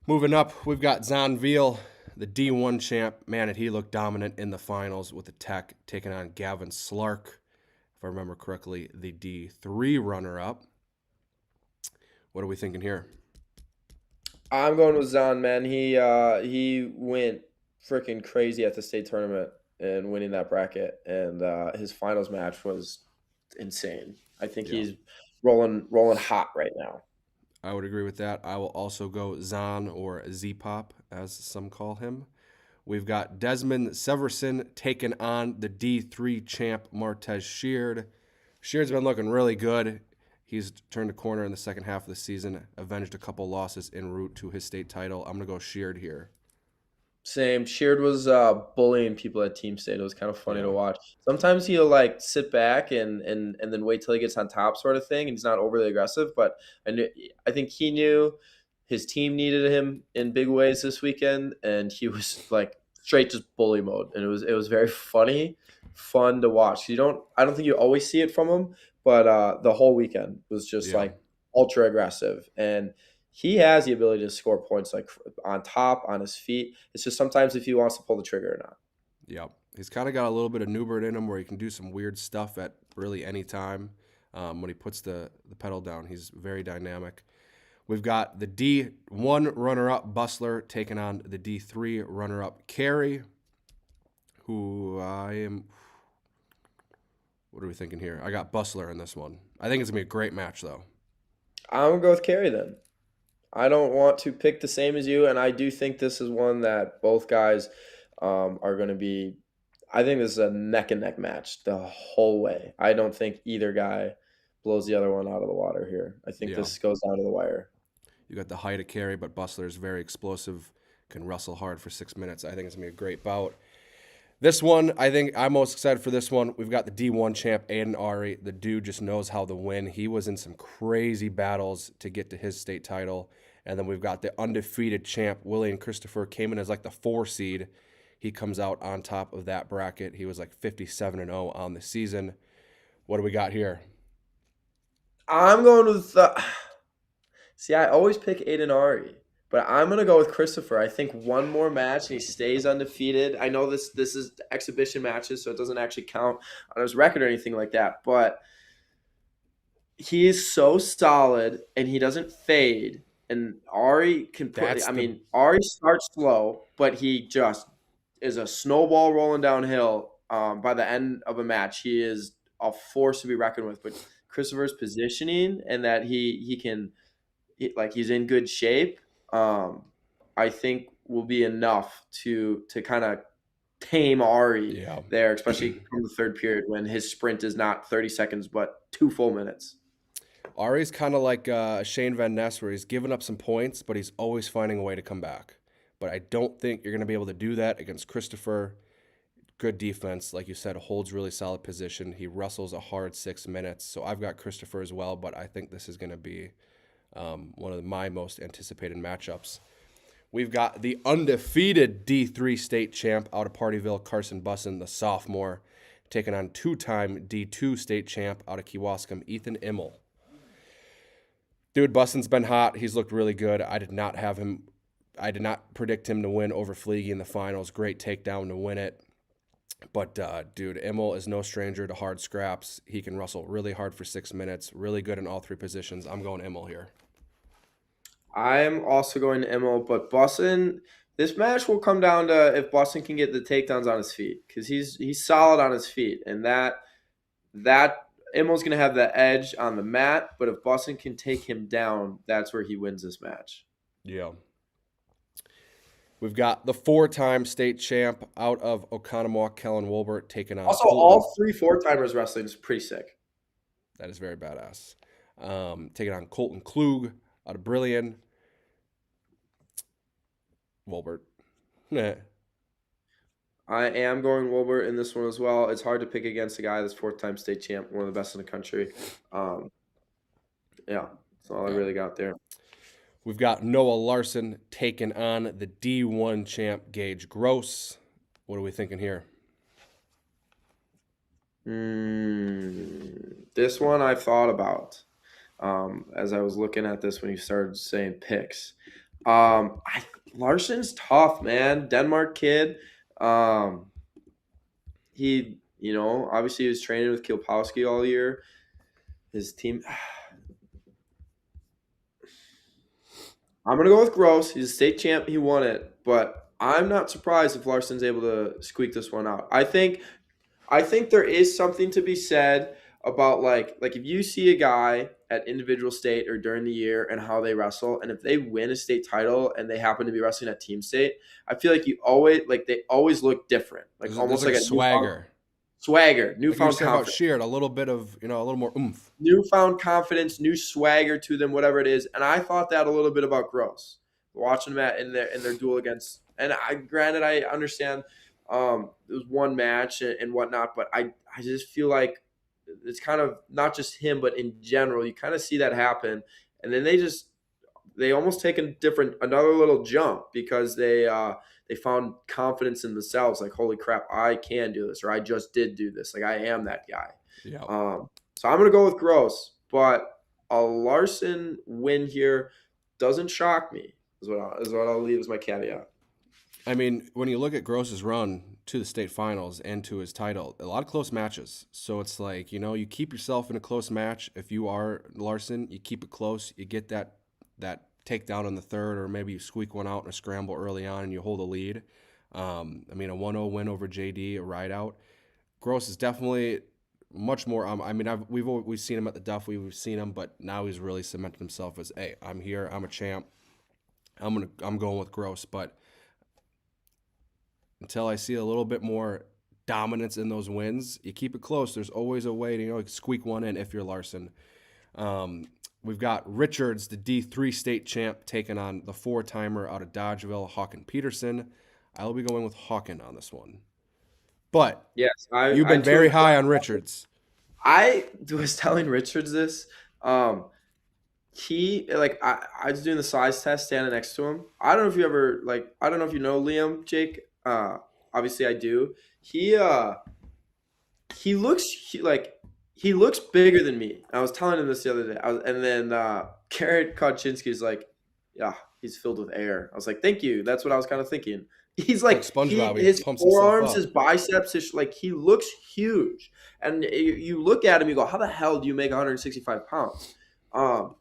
A: Moving up, we've got Zan Veal, the D1 champ. Man, did he look dominant in the finals with the tech, taking on Gavin Slark, if I remember correctly, the D3 runner-up. What are we thinking here?
B: I'm going with Zan, man. He went freaking crazy at the state tournament and winning that bracket, and his finals match was insane. I think he's rolling hot right now.
A: I would agree with that. I will also go Zan or Z-Pop as some call him. We've got Desmond Severson taking on the D3 champ Martez Sheard. Sheard's been looking really good. He's turned a corner in the second half of the season, avenged a couple losses en route to his state title. I'm going to go Sheard here.
B: Same. Sheard was bullying people at Team State. It was kind of funny to watch. Sometimes he'll like sit back and then wait till he gets on top, sort of thing, and he's not overly aggressive. But I think he knew his team needed him in big ways this weekend, and he was like straight just bully mode, and it was very fun to watch. I don't think you always see it from him, but the whole weekend was just like ultra aggressive, and he has the ability to score points like on top, on his feet. It's just sometimes if he wants to pull the trigger or not.
A: Yep. He's kind of got a little bit of Neubert in him where he can do some weird stuff at really any time. When he puts the pedal down, he's very dynamic. We've got the D1 runner-up Bustler taking on the D3 runner-up Carey, who what are we thinking here? I got Bustler in this one. I think it's going to be a great match, though.
B: I'm going to go with Carey then. I don't want to pick the same as you, and I do think this is one that both guys are going to be – I think this is a neck-and-neck match the whole way. I don't think either guy blows the other one out of the water here. I think this goes down to the wire.
A: You got the height of Carey, but Bustler is very explosive, can wrestle hard for 6 minutes. I think it's going to be a great bout. This one, I think I'm most excited for this one. We've got the D1 champ, Aiden Ari. The dude just knows how to win. He was in some crazy battles to get to his state title. And then we've got the undefeated champ, William Christopher, came in as like the 4 seed. He comes out on top of that bracket. He was like 57-0 on the season. What do we got here?
B: I'm going with see, I always pick Aiden Ari, but I'm going to go with Christopher. I think one more match and he stays undefeated. I know this is exhibition matches, so it doesn't actually count on his record or anything like that, but he is so solid and he doesn't fade. And Ari can put Ari starts slow, but he just is a snowball rolling downhill. By the end of a match, he is a force to be reckoned with. But Christopher's positioning and that he's in good shape, I think will be enough to kind of tame Ari there, especially from the third period when his sprint is not 30 seconds but 2 full minutes.
A: Ari's kind of like Shane Van Ness, where he's giving up some points, but he's always finding a way to come back. But I don't think you're going to be able to do that against Christopher. Good defense, like you said, holds really solid position. He wrestles a hard 6 minutes. So I've got Christopher as well, but I think this is going to be one of my most anticipated matchups. We've got the undefeated D3 state champ out of Partyville, Carson Bussin, the sophomore, taking on 2-time D2 state champ out of Kewaskum, Ethan Immel. Dude, Bussin's been hot. He's looked really good. I did not predict him to win over Fleege in the finals. Great takedown to win it. But, dude, Immel is no stranger to hard scraps. He can wrestle really hard for 6 minutes. Really good in all 3 positions. I'm going Immel here.
B: I'm also going to Immel, but Bussin, this match will come down to if Bussin can get the takedowns on his feet, because he's solid on his feet, and that Immel's going to have the edge on the mat, but if Bussin can take him down, that's where he wins this match.
A: Yeah. We've got the 4-time state champ out of Oconomowoc, Kellen Wolbert, taking on...
B: Also, all 3 4-timers wrestling is pretty sick.
A: That is very badass. Taking on Colton Klug out of Brillion. Wolbert.
B: I am going Wolbert in this one as well. It's hard to pick against a guy that's 4-time state champ, one of the best in the country. That's all I really got there.
A: We've got Noah Larson taking on the D1 champ, Gage Gross. What are we thinking here?
B: This one I thought about as I was looking at this when you started saying picks. Larson's tough, man. Denmark kid. He, obviously he was training with Kielpowski all year. His team. I'm going to go with Gross. He's a state champ. He won it. But I'm not surprised if Larson's able to squeak this one out. I think there is something to be said about like if you see a guy at individual state or during the year and how they wrestle, and if they win a state title and they happen to be wrestling at team state, I feel like they always look different, like almost like
A: a
B: a
A: swagger,
B: newfound
A: like you said about
B: confidence.
A: Sheard, a little bit of a little more oomph.
B: Newfound confidence, new swagger to them, whatever it is. And I thought that a little bit about Gross, watching them in their duel against. And granted, I understand it was one match and whatnot, but I just feel like it's kind of not just him, but in general, you kind of see that happen, and then they almost take another little jump because they found confidence in themselves, like, holy crap, I can do this, or I just did do this, like I am that guy.
A: Yeah.
B: So I'm gonna go with Gross, but a Larson win here doesn't shock me. Is what I'll leave as my caveat.
A: I mean, when you look at Gross's run to the state finals and to his title, a lot of close matches. So it's like, you keep yourself in a close match. If you are Larson, you keep it close. You get that takedown in the third, or maybe you squeak one out in a scramble early on and you hold a lead. I mean, a 1-0 win over JD, a ride out. Gross is definitely much more. I mean, we've seen him at the Duff. We've seen him, but now he's really cemented himself as, hey, I'm here. I'm a champ. I'm going with Gross, but until I see a little bit more dominance in those wins, you keep it close. There's always a way to squeak one in if you're Larson. We've got Richards, the D3 state champ, taking on the 4-timer out of Dodgeville, Hawken Peterson. I will be going with Hawken on this one. But
B: yes,
A: you've been very high on Richards.
B: I was telling Richards this. He I was doing the size test standing next to him. I don't know if you ever I don't know if you know Liam, Jake. Obviously I do. He looks bigger than me. I was telling him this the other day. And then Garrett Kaczynski's like, yeah, he's filled with air. I was like, thank you. That's what I was kind of thinking. He's like
A: SpongeBob,
B: his forearms, his biceps, he looks huge. And you look at him, you go, how the hell do you make 165 pounds? And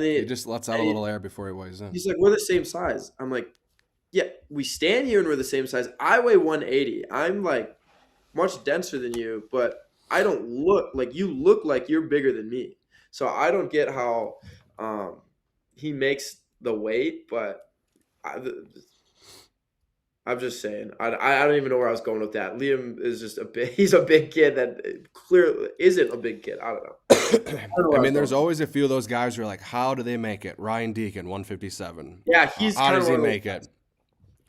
B: then
A: he just lets out a little air before he weighs in.
B: He's like, we're the same size. I'm like, yeah, we stand here and we're the same size. I weigh 180. I'm like much denser than you, but I don't look like you look like you're bigger than me. So I don't get how he makes the weight, but I'm just saying. I don't even know where I was going with that. Liam is just he's a big kid that clearly isn't a big kid. I don't know.
A: I mean, there's always a few of those guys who are like, how do they make it? Ryan Deacon, 157.
B: Yeah, he's
A: how does he make it?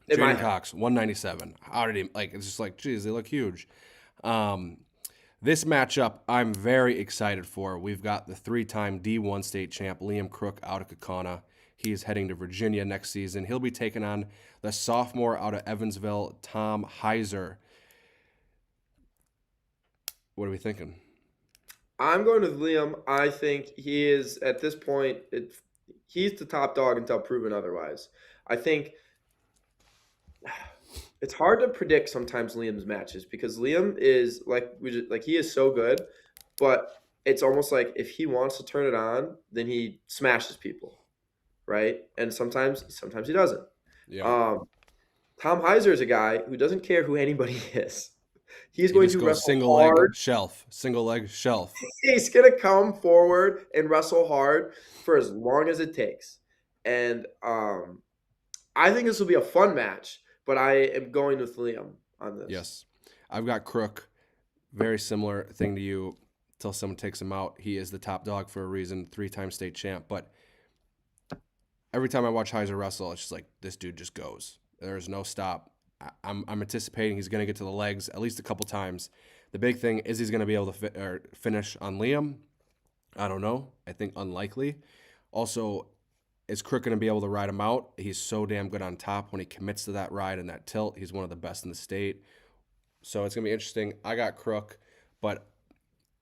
B: In
A: Jaden Cox, 197. How did he it's just like, geez, they look huge. This matchup I'm very excited for. We've got the 3-time D1 state champ, Liam Crook, out of Kaukauna. He is heading to Virginia next season. He'll be taking on the sophomore out of Evansville, Tom Heiser. What are we thinking?
B: I'm going with Liam. I think he is, at this point, he's the top dog until proven otherwise. I think it's hard to predict sometimes Liam's matches because Liam is he is so good, but it's almost like if he wants to turn it on, then he smashes people, right? And sometimes he doesn't.
A: Yeah.
B: Tom Heiser is a guy who doesn't care who anybody is. He's going to wrestle
A: single
B: hard.
A: Leg shelf.
B: He's going to come forward and wrestle hard for as long as it takes. And I think this will be a fun match, but I am going with Liam on this.
A: Yes. I've got Crook. Very similar thing to you until someone takes him out. He is the top dog for a reason, 3-time state champ. But every time I watch Heiser wrestle, it's just like, this dude just goes. There's no stop. I'm anticipating he's going to get to the legs at least a couple times. The big thing is he's going to be able to finish on Liam. I don't know. I think unlikely. Also, is Crook going to be able to ride him out? He's so damn good on top when he commits to that ride and that tilt. He's one of the best in the state. So it's going to be interesting. I got Crook, but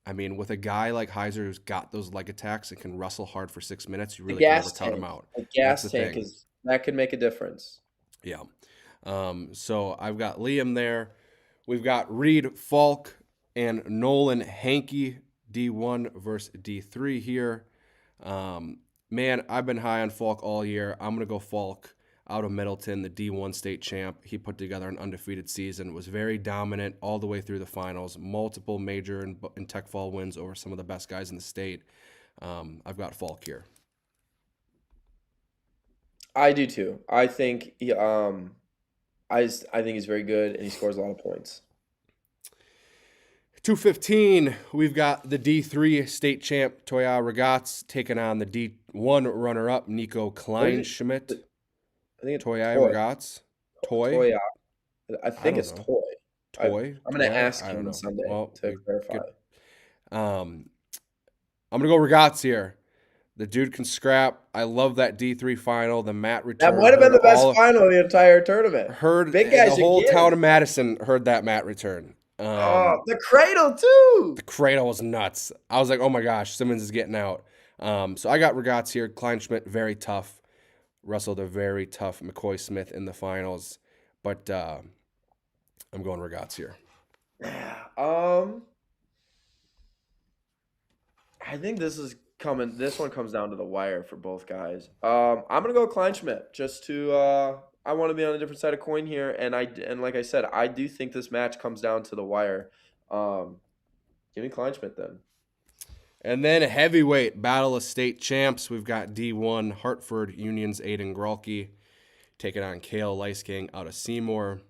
A: I mean, with a guy like Heiser who's got those leg attacks and can wrestle hard for 6 minutes, you really can never count him out.
B: A gas tank that could make a difference.
A: Yeah. So I've got Liam there. We've got Reed Falk and Nolan Hankey, D1 versus D3 here. Man, I've been high on Falk all year. I'm going to go Falk. out of Middleton, the D1 state champ. He put together an undefeated season, was very dominant all the way through the finals, multiple major and tech fall wins over some of the best guys in the state. I've got Falk here.
B: I do too. I think I think he's very good and he scores a lot of points.
A: 215, we've got the D3 state champ Toya Ragaz taking on the D1 runner-up Nico Kleinschmidt.
B: I think it's
A: Toya Ragaz.
B: Toy. I think it's
A: know.
B: Toy.
A: Toy.
B: I'm going to ask him on Sunday to clarify.
A: I'm going to go Ragaz here. The dude can scrap. I love that D3 final. The mat return.
B: That might have been the best final of the entire tournament.
A: Big guys the whole town of Madison heard that mat return.
B: The cradle too.
A: The cradle was nuts. I was like, oh my gosh, Simmons is getting out. So I got Ragaz here. Kleinschmidt, very tough. Wrestled a very tough McCoy Smith in the finals. But I'm going Ragaz here.
B: I think this one comes down to the wire for both guys. I'm gonna go Kleinschmidt just to I want to be on a different side of coin here, and like I said, I do think this match comes down to the wire. Give me Kleinschmidt then.
A: And then heavyweight battle of state champs. We've got D1 Hartford Union's Aiden Gralke taking on Kale Leisking out of Seymour.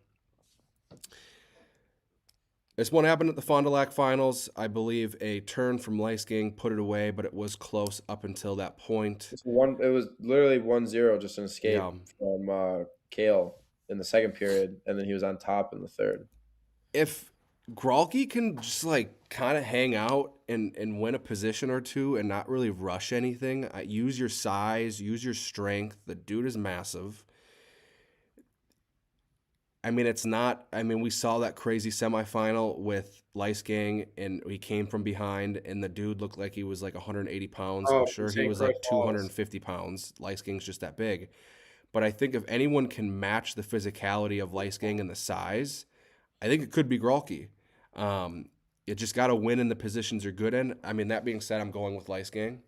A: This one happened at the Fond du Lac finals. I believe a turn from Leisking put it away, but it was close up until that point.
B: It was literally 1-0, just an escape from Kale in the second period, and then he was on top in the third.
A: If Gralke can just kind of hang out and win a position or two and not really rush anything, use your size, use your strength. The dude is massive. We saw that crazy semifinal with Leisking, and he came from behind, and the dude looked like he was 180 pounds. I'm sure he was 250 pounds. Leisking's just that big. But I think if anyone can match the physicality of Leisking and the size, I think it could be Gralke. You just got to win in the positions you're good in. That being said, I'm going with Leisking.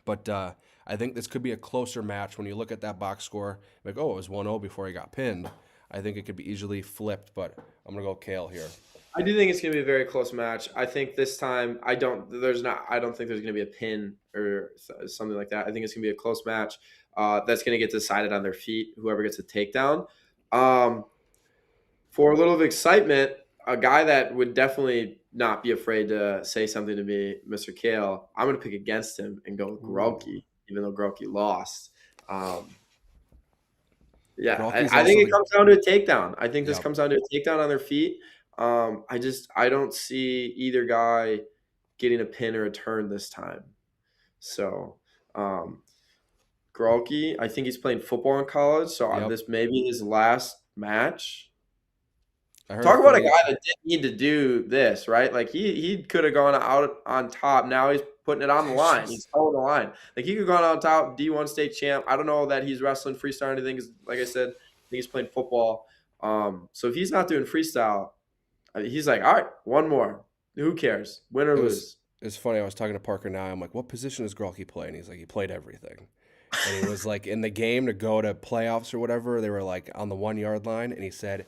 A: But I think this could be a closer match when you look at that box score. It was 1-0 before he got pinned. I think it could be easily flipped, but I'm going to go Kale here.
B: I do think it's going to be a very close match. I think this time I don't think there's going to be a pin or something like that. I think it's going to be a close match that's going to get decided on their feet, whoever gets a takedown. For a little of excitement, a guy that would definitely not be afraid to say something to me, Mr. Kale, I'm going to pick against him and go with Gralke, even though Gralke lost. I think it comes down to a takedown. I think this comes down to a takedown on their feet. I don't see either guy getting a pin or a turn this time. So, Gralke, I think he's playing football in college, so this may be his last match. Talk about a guy that didn't need to do this, right? He could have gone out on top. Now he's putting it on the line. He's holding the line. He could have gone on top, D1 state champ. I don't know that he's wrestling freestyle or anything. Like I said, I think he's playing football. So if he's not doing freestyle, he's like, all right, one more. Who cares? Win or lose.
A: It's funny. I was talking to Parker now. I'm like, what position does Gralke play? And he's like, he played everything. And he was in the game to go to playoffs or whatever. They were on the 1 yard line. And he said,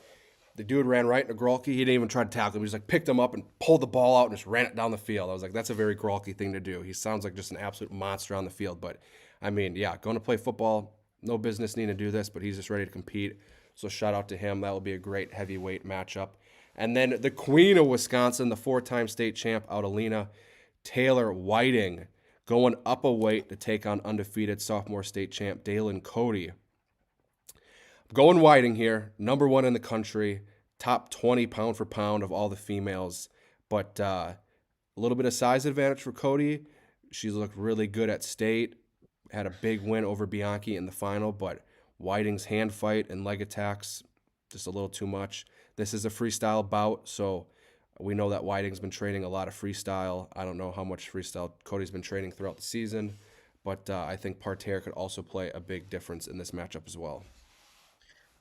A: the dude ran right into Gralke. He didn't even try to tackle him. He just picked him up and pulled the ball out and just ran it down the field. I was like, that's a very Gralke thing to do. He sounds like just an absolute monster on the field. But, going to play football, no business needing to do this, but he's just ready to compete. So shout out to him. That will be a great heavyweight matchup. And then the queen of Wisconsin, the 4-time state champ, Adelina Taylor Whiting, going up a weight to take on undefeated sophomore state champ Dalen Cody. Going Whiting here, number 1 in the country, top 20 pound for pound of all the females, but a little bit of size advantage for Cody. She's looked really good at state, had a big win over Bianchi in the final, but Whiting's hand fight and leg attacks, just a little too much. This is a freestyle bout, so we know that Whiting's been training a lot of freestyle. I don't know how much freestyle Cody's been training throughout the season, but I think parterre could also play a big difference in this matchup as well.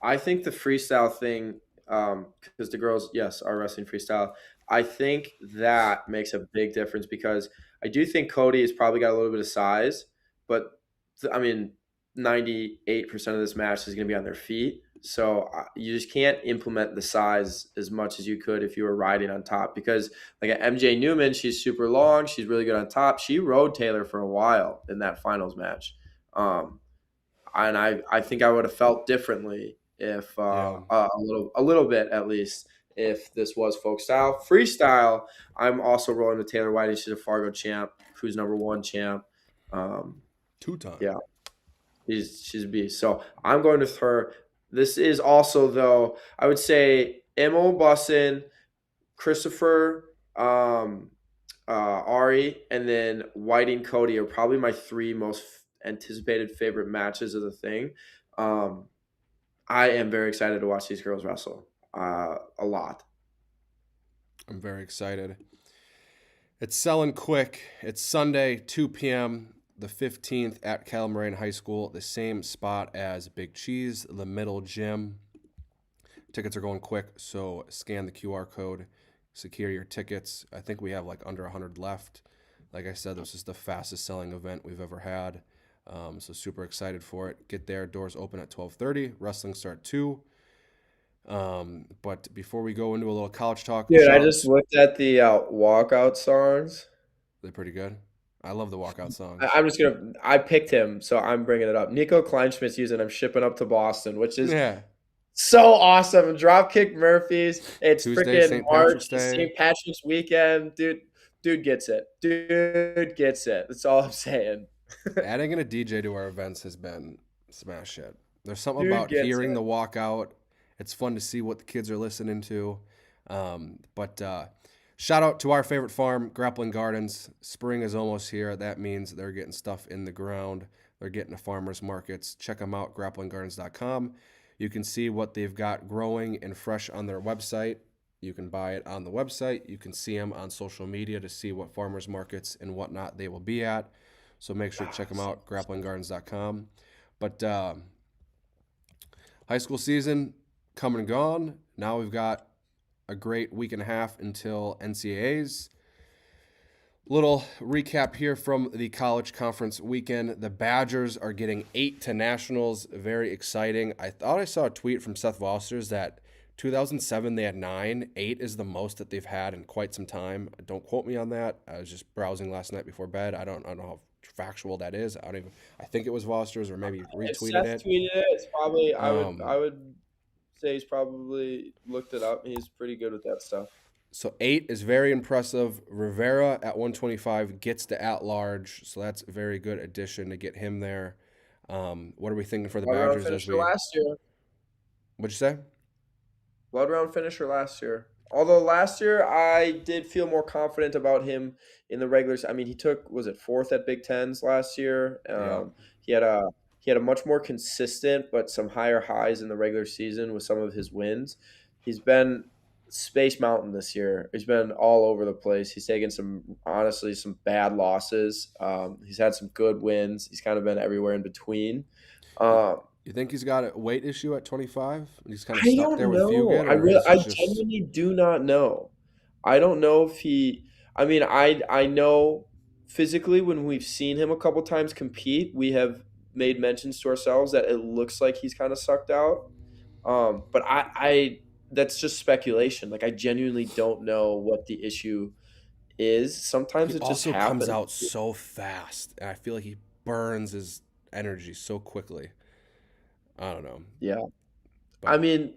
B: I think the freestyle thing, because the girls, yes, are wrestling freestyle, I think that makes a big difference because I do think Cody has probably got a little bit of size, but the 98% of this match is going to be on their feet. So you just can't implement the size as much as you could if you were riding on top, because like at MJ Newman, she's super long. She's really good on top. She rode Taylor for a while in that finals match. And I think I would have felt differently if a little bit at least if this was folk style. Freestyle, I'm also rolling with Taylor Whiting. She's a Fargo champ, who's #1 champ.
A: 2-time.
B: Yeah, she's a beast. So I'm going with her. This is also, though, I would say Emil Bussin, Christopher, Ari, and then Whiting Cody are probably my 3 most anticipated favorite matches of the thing. I am very excited to watch these girls wrestle a lot.
A: I'm very excited. It's selling quick. It's Sunday, 2 p.m., the 15th at Calamarain High School, the same spot as Big Cheese, the middle gym. Tickets are going quick, so scan the QR code, secure your tickets. I think we have like under 100 left. Like I said, this is the fastest selling event we've ever had. So super excited for it. Get there. Doors open at 12:30. Wrestling start 2. But before we go into a little college talk,
B: dude, I just looked at the walkout songs.
A: They're pretty good. I love the walkout songs.
B: I picked him, so I'm bringing it up. Nico Kleinschmidt's using I'm shipping up to Boston, which is so awesome. Dropkick Murphys. It's freaking March, St. Patrick's weekend. Dude gets it. Dude gets it. That's all I'm saying.
A: Adding in a DJ to our events has been smash hit. There's something about hearing the walkout. It's fun to see what the kids are listening to. But shout out to our favorite farm, Grappling Gardens. Spring is almost here. That means they're getting stuff in the ground. They're getting to farmers markets. Check them out, grapplinggardens.com. You can see what they've got growing and fresh on their website. You can buy it on the website. You can see them on social media to see what farmers markets and whatnot they will be at. So make sure to check them out, grapplinggardens.com. But high school season come and gone. Now we've got a great week and a half until NCAAs. Little recap here from the college conference weekend. The Badgers are getting 8 to nationals. Very exciting. I thought I saw a tweet from Seth Vosters that 2007 they had 9. 8 is the most that they've had in quite some time. Don't quote me on that. I was just browsing last night before bed. I don't know how factual that is. I think it was Vosters, or maybe retweeted it.
B: Seth tweeted it. It's probably I would say he's probably looked it up. He's pretty good with that stuff.
A: So 8 is very impressive. Rivera at 125 gets to at-large, so that's a very good addition to get him there. What are we thinking for the Badgers?
B: Last year.
A: What'd you say?
B: Blood round finisher last year. Although last year I did feel more confident about him in the regulars. I mean, he took, was it 4th at Big Tens last year? He had a much more consistent but some higher highs in the regular season with some of his wins. He's been Space Mountain this year. He's been all over the place. He's taken some bad losses. He's had some good wins. He's kind of been everywhere in between.
A: You think he's got a weight issue at 25? He's kind of stuck there with Fugit?
B: I genuinely do not know. I don't know if he – I mean, I know physically when we've seen him a couple times compete, we have made mentions to ourselves that it looks like he's kind of sucked out. But I that's just speculation. Like, I genuinely don't know what the issue is. Sometimes it just happens.
A: Comes out so fast, and I feel like he burns his energy so quickly. I don't know.
B: Yeah. But, I mean,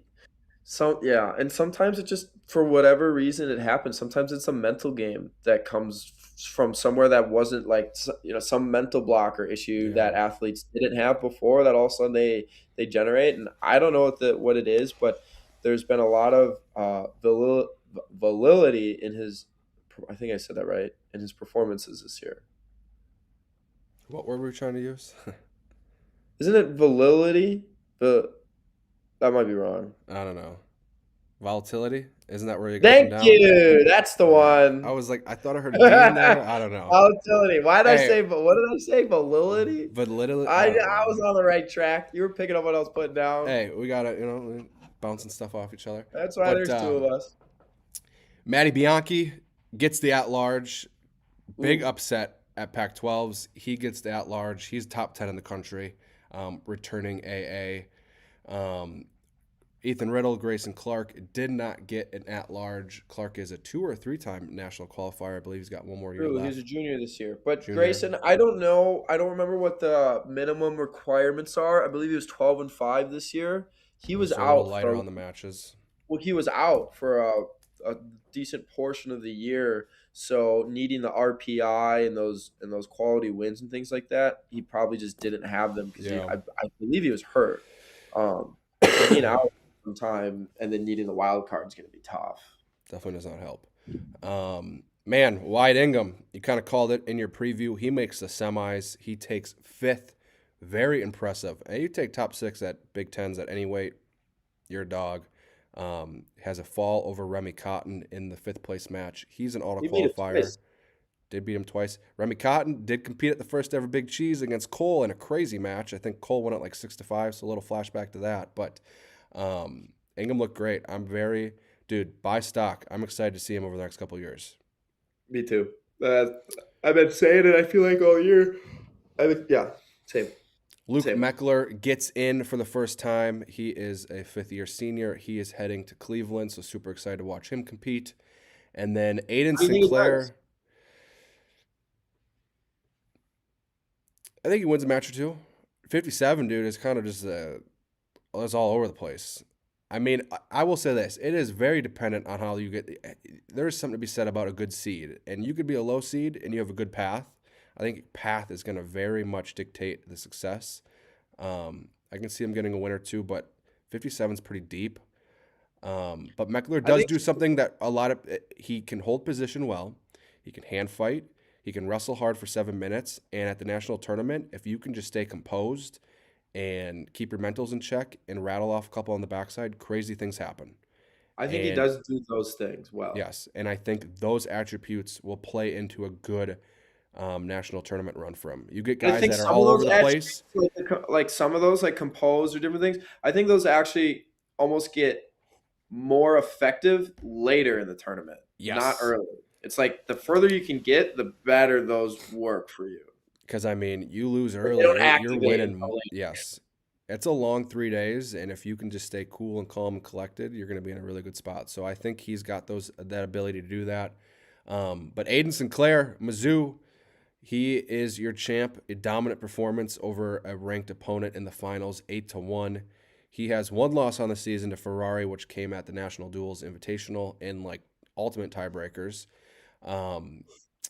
B: and sometimes it just, for whatever reason, it happens. Sometimes it's a mental game that comes from somewhere that wasn't like, some mental block or issue that athletes didn't have before that all of a sudden they generate. And I don't know what it is, but there's been a lot of validity in his, I think I said that right, in his performances this year.
A: What word were we trying to use?
B: Isn't it validity? That might be wrong.
A: I don't know. Volatility? Isn't that where you get down?
B: Thank you. That's the one.
A: I was like, I thought I heard a D in there. I don't know.
B: Volatility. Why did I say? What did I say? Validity.
A: Validity.
B: I was on the right track. You were picking up what I was putting down.
A: Hey, we gotta, bouncing stuff off each other.
B: That's why there's 2 of us.
A: Matty Bianchi gets the at-large. Big upset at Pac-12s. He gets the at-large. He's top 10 in the country. returning AA. Ethan Riddle, Grayson Clark did not get an at-large. Clark is a 2 or 3-time national qualifier. I believe he's got one more year
B: True,
A: left.
B: he's a junior this year. But
A: Junior.
B: Grayson, I don't know. I don't remember what the minimum requirements are. I believe he was 12-5 this year. He was
A: So a little
B: out
A: lighter
B: for
A: on the matches.
B: well, he was out for a decent portion of the year. So needing the RPI and those quality wins and things like that, he probably just didn't have them because
A: Yeah.
B: I believe he was hurt. So being out some time and then needing the wild card is going to be tough.
A: Definitely does not help. Man, Wyatt Ingham, you kind of called it in your preview. He makes the semis. He takes 5th. Very impressive. And you take top 6 at Big Tens at any weight, you're a dog. Has a fall over Remy Cotton in the 5th place match. He's an auto qualifier. Did beat him twice. Remy Cotton did compete at the first ever Big Cheese against Cole in a crazy match. I think Cole won it like 6-5, so a little flashback to that. But Ingham looked great. Dude, buy stock. I'm excited to see him over the next couple of years.
B: Me too. I've been saying it, I feel like, all year. Same.
A: Luke Meckler gets in for the first time. He is a 5th-year senior. He is heading to Cleveland, so super excited to watch him compete. And then Aiden Sinclair. I think he wins a match or two. 57, dude, is kind of just it's all over the place. I mean, I will say this. It is very dependent on how you get – there is something to be said about a good seed. And you could be a low seed and you have a good path. I think path is going to very much dictate the success. I can see him getting a win or two, but 57 is pretty deep. But Meckler does do something that he can hold position well. He can hand fight. He can wrestle hard for 7 minutes. And at the national tournament, if you can just stay composed – and keep your mentals in check and rattle off a couple on the backside, crazy things happen.
B: I think he does do those things well.
A: Yes, and I think those attributes will play into a good national tournament run for him. You get guys that are all over the place.
B: Like some of those, like composed or different things, I think those actually almost get more effective later in the tournament, not early. It's like the further you can get, the better those work for you.
A: Because, I mean, you lose early, you're winning. Yes. It's a long 3 days, and if you can just stay cool and calm and collected, you're going to be in a really good spot. So I think he's got that ability to do that. But Aiden Sinclair, Mizzou, he is your champ. A dominant performance over a ranked opponent in the finals, 8-1. He has one loss on the season to Ferrari, which came at the National Duels Invitational in, like, ultimate tiebreakers.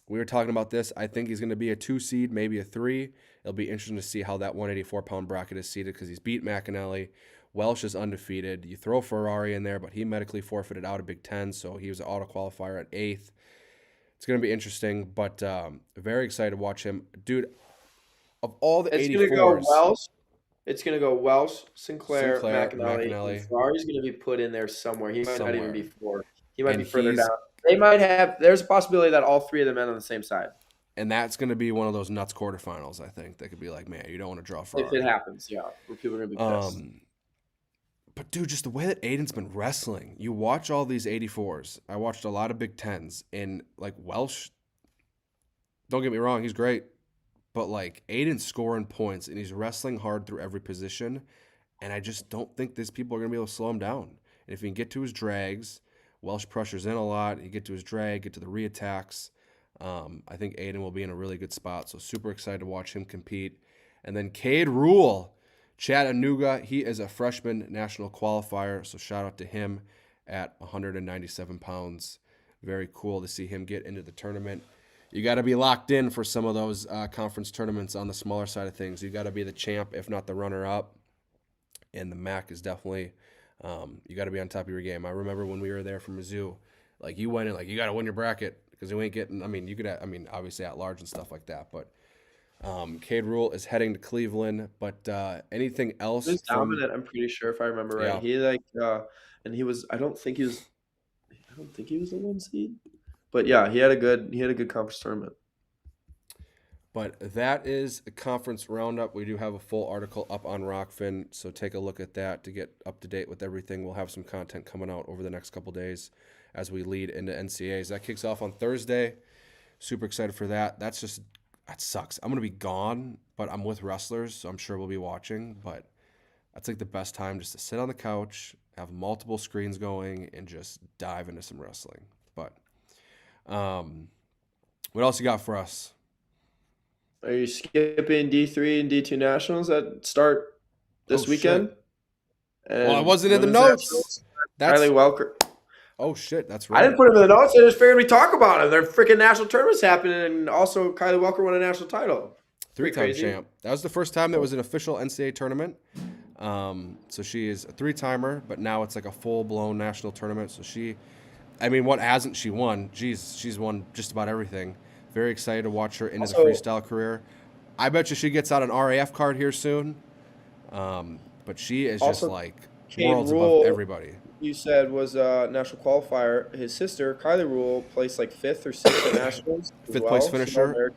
A: We were talking about this. I think he's going to be a 2 seed, maybe a 3. It'll be interesting to see how that 184-pound bracket is seeded because he's beat McAnally. Welsh is undefeated. You throw Ferrari in there, but he medically forfeited out of Big Ten, so he was an auto qualifier at 8th. It's going to be interesting, but very excited to watch him. Dude, of all the 84s.
B: It's going to go Welsh, Sinclair, McAnally. Ferrari's going to be put in there somewhere. He might not even be 4. He might be further down. They might have – there's a possibility that all 3 of them end on the same side.
A: And that's going to be one of those nuts quarterfinals, I think. They could be like, man, you don't want to draw Ferrari.
B: If it happens, yeah. Where people are going to be pissed.
A: But, dude, just the way that Aiden's been wrestling. You watch all these 84s. I watched a lot of Big Tens. And, like, Welsh, don't get me wrong, he's great. But, like, Aiden's scoring points, and he's wrestling hard through every position. And I just don't think these people are going to be able to slow him down. And if he can get to his drags – Welsh pressures in a lot. You get to his drag, get to the reattacks. I think Aiden will be in a really good spot. So super excited to watch him compete. And then Cade Rule, Chattanooga. He is a freshman national qualifier. So shout out to him at 197 pounds. Very cool to see him get into the tournament. You got to be locked in for some of those conference tournaments on the smaller side of things. You got to be the champ, if not the runner-up. And the MAC is definitely... you got to be on top of your game. I remember when we were there for Mizzou, like you went in, like you got to win your bracket because you ain't getting. I mean, you could. Obviously at large and stuff like that. But Cade Rule is heading to Cleveland. But anything else?
B: He was dominant. I'm pretty sure if I remember right. Yeah. He and he was. I don't think he was the 1 seed. But yeah, he had a good conference tournament.
A: But that is a conference roundup. We do have a full article up on Rokfin, so take a look at that to get up to date with everything. We'll have some content coming out over the next couple days as we lead into NCAAs. That kicks off on Thursday. Super excited for that. That's just that sucks. I'm gonna be gone, but I'm with wrestlers, so I'm sure we'll be watching. But that's like the best time just to sit on the couch, have multiple screens going, and just dive into some wrestling. But what else you got for us?
B: Are you skipping D3 and D2 nationals that start this weekend?
A: Well, I wasn't in the notes.
B: Kylie Welker.
A: Oh shit, that's right.
B: I didn't put him in the notes. I just figured we'd talk about him. Their freaking national tournaments happening, and also Kylie Welker won a national title.
A: Three-time champ. That was the first time that was an official NCAA tournament. So she is a three-timer, but now it's like a full-blown national tournament. So what hasn't she won? Jeez, she's won just about everything. Very excited to watch her into the freestyle career. I bet you she gets out an RAF card here soon. But she is just like worlds above everybody.
B: You said was a national qualifier. His sister, Kylie Rule, placed like 5th or 6th at nationals.
A: Fifth place finisher.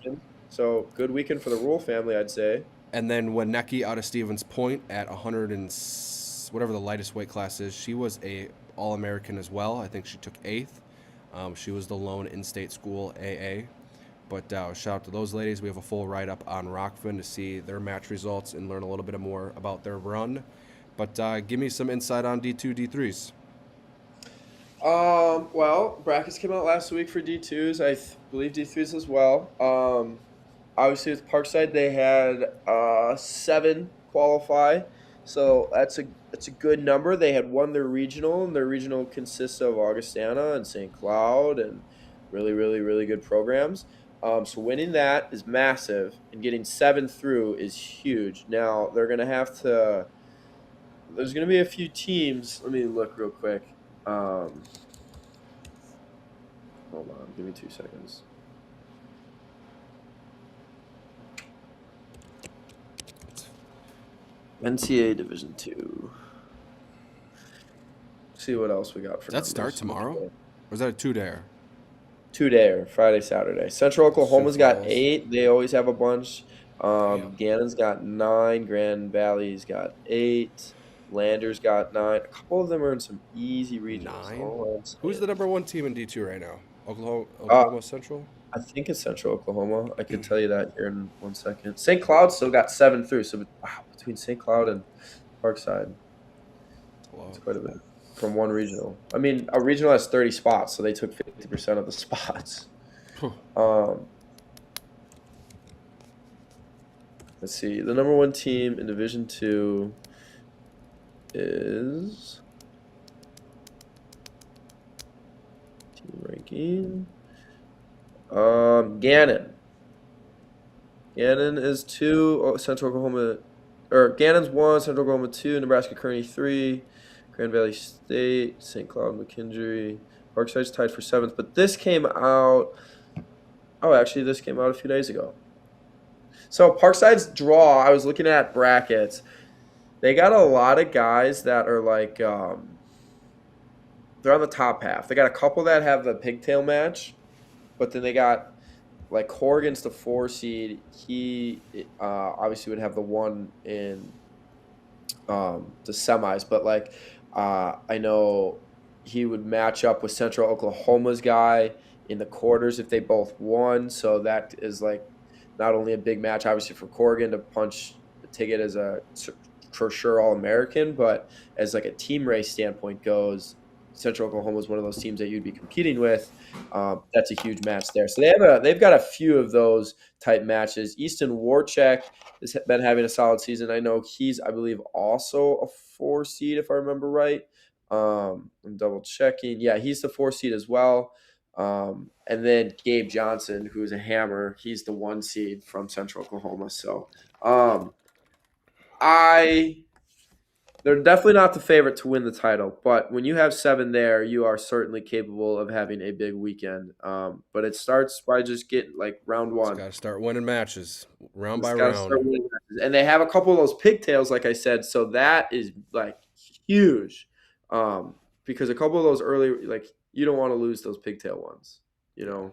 B: So good weekend for the Rule family, I'd say.
A: And then Winnecki out of Stevens Point at 100 and whatever the lightest weight class is, she was a All-American as well. I think she took 8th. She was the lone in-state school AA. But shout out to those ladies. We have a full write-up on Rokfin to see their match results and learn a little bit more about their run. But give me some insight on D2, D3s.
B: Well, brackets came out last week for D2s. I believe D3s as well. Obviously, with Parkside, they had 7 qualify. So that's a good number. They had won their regional, and their regional consists of Augustana and St. Cloud and really, really, really good programs. So winning that is massive, and getting 7 through is huge. Now, they're going to have to – there's going to be a few teams. Let me look real quick. Hold on. Give me 2 seconds. NCAA Division 2. See what else we got for
A: Does that start tomorrow? Or is that a 2-dayer?
B: 2-dayer, Friday, Saturday. Central Oklahoma's got 8. They always have a bunch. Gannon's got 9. Grand Valley's got 8. Lander's got 9. A couple of them are in some easy regions.
A: 9? Who's the number 1 team in D2 right now? Oklahoma Central?
B: I think it's Central Oklahoma. I can tell you that here in 1 second. St. Cloud still got 7 through. So between St. Cloud and Parkside, it's quite a bit from one regional. I mean, a regional has 30 spots, so they took 50% of the spots. Let's see. The number 1 team in Division 2 is team ranking. Gannon. Gannon is 2. Central Oklahoma, or Gannon's 1. Central Oklahoma 2. Nebraska Kearney 3. Grand Valley State. St. Cloud McKendree. Parkside's tied for 7th. But this came out. This came out a few days ago. So Parkside's draw. I was looking at brackets. They got a lot of guys that are like. They're on the top half. They got a couple that have the pigtail match. But then they got, like, Corrigan's the 4 seed. He obviously would have the 1 in the semis. But, like, I know he would match up with Central Oklahoma's guy in the quarters if they both won. So that is, like, not only a big match, obviously, for Corrigan to punch the ticket as a for sure All-American, but as, like, a team race standpoint goes, Central Oklahoma is one of those teams that you'd be competing with. That's a huge match there. So they've got a few of those type matches. Easton Warchek has been having a solid season. I know he's, I believe, also a 4 seed, if I remember right. I'm double checking. Yeah, he's the 4 seed as well. And then Gabe Johnson, who's a hammer, he's the 1 seed from Central Oklahoma. So they're definitely not the favorite to win the title, but when you have 7 there, you are certainly capable of having a big weekend. But it starts by just getting, like, round 1.
A: Got to start winning matches, round by round.
B: And they have a couple of those pigtails, like I said, so that is, like, huge. Because a couple of those early, like, you don't want to lose those pigtail ones, you know.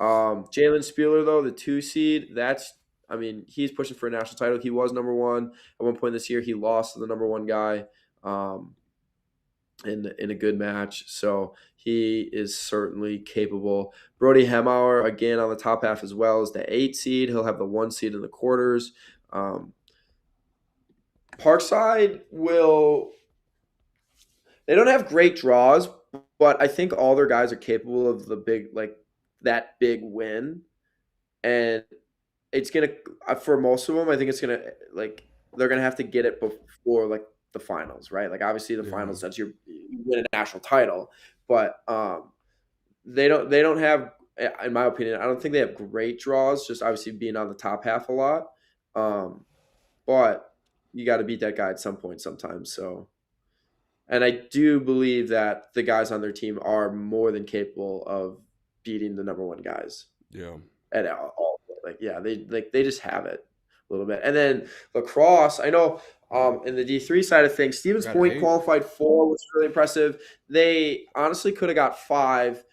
B: Jalen Spieler, though, the 2 seed, he's pushing for a national title. He was number 1 at one point this year. He lost to the number 1 guy in a good match. So He is certainly capable. Brody Hemauer, again, on the top half as well as the 8 seed. He'll have the 1 seed in the quarters. Parkside they don't have great draws, but I think all their guys are capable of that big win. And it's going to, for most of them, I think it's going to, they're going to have to get it before, the finals, right? Obviously the finals, that's you win a national title. But they don't have, in my opinion, I don't think they have great draws, just obviously being on the top half a lot. But you got to beat that guy at some point sometimes. So, and I do believe that the guys on their team are more than capable of beating the number 1 guys.
A: Yeah.
B: And all they just have it a little bit. And then lacrosse, I know in the D3 side of things, Stevens Point qualified 4, which was really impressive. They honestly could have got 5.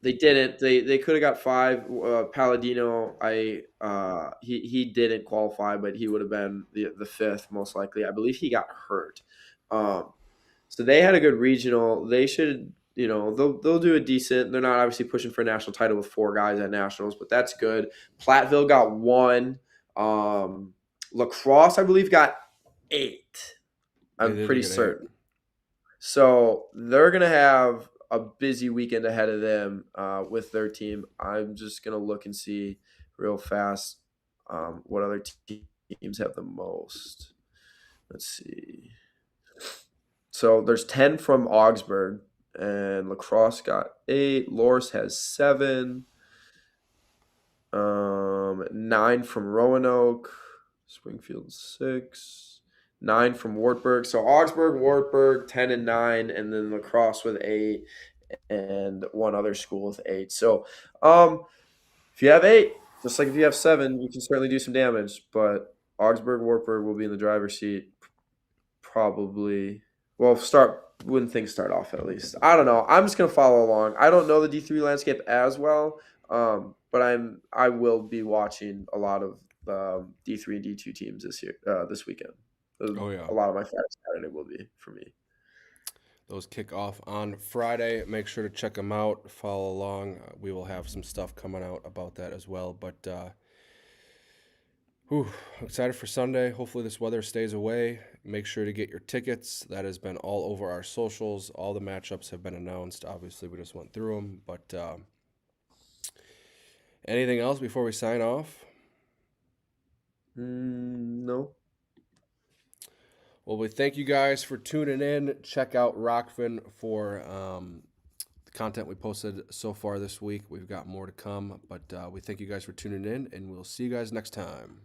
B: They didn't. They could have got 5. Palladino, he didn't qualify, but he would have been the 5th most likely. I believe he got hurt. So they had a good regional. They should, they'll do a decent. They're not obviously pushing for a national title with 4 guys at nationals, but that's good. Platteville got 1. Lacrosse, I believe, got 8. I'm pretty certain. So they're gonna have a busy weekend ahead of them with their team. I'm just going to look and see real fast what other teams have the most. Let's see. So there's 10 from Augsburg, and Lacrosse got 8. Loris has 7. 9 from Roanoke. Springfield 6. 9 from Wartburg. So Augsburg, Wartburg, 10 and 9, and then Lacrosse with 8, and one other school with 8. So if you have 8, just like if you have 7, you can certainly do some damage. But Augsburg, Wartburg will be in the driver's seat probably. Well, when things start off, at least. I don't know. I'm just going to follow along. I don't know the D3 landscape as well, but I will be watching a lot of D3 and D2 teams this weekend.
A: Oh, yeah.
B: A lot of my Saturday will be for me.
A: Those kick off on Friday. Make sure to check them out. Follow along. We will have some stuff coming out about that as well. But I'm excited for Sunday. Hopefully this weather stays away. Make sure to get your tickets. That has been all over our socials. All the matchups have been announced. Obviously, we just went through them. But anything else before we sign off?
B: No.
A: Well, we thank you guys for tuning in. Check out Rokfin for the content we posted so far this week. We've got more to come, but we thank you guys for tuning in, and we'll see you guys next time.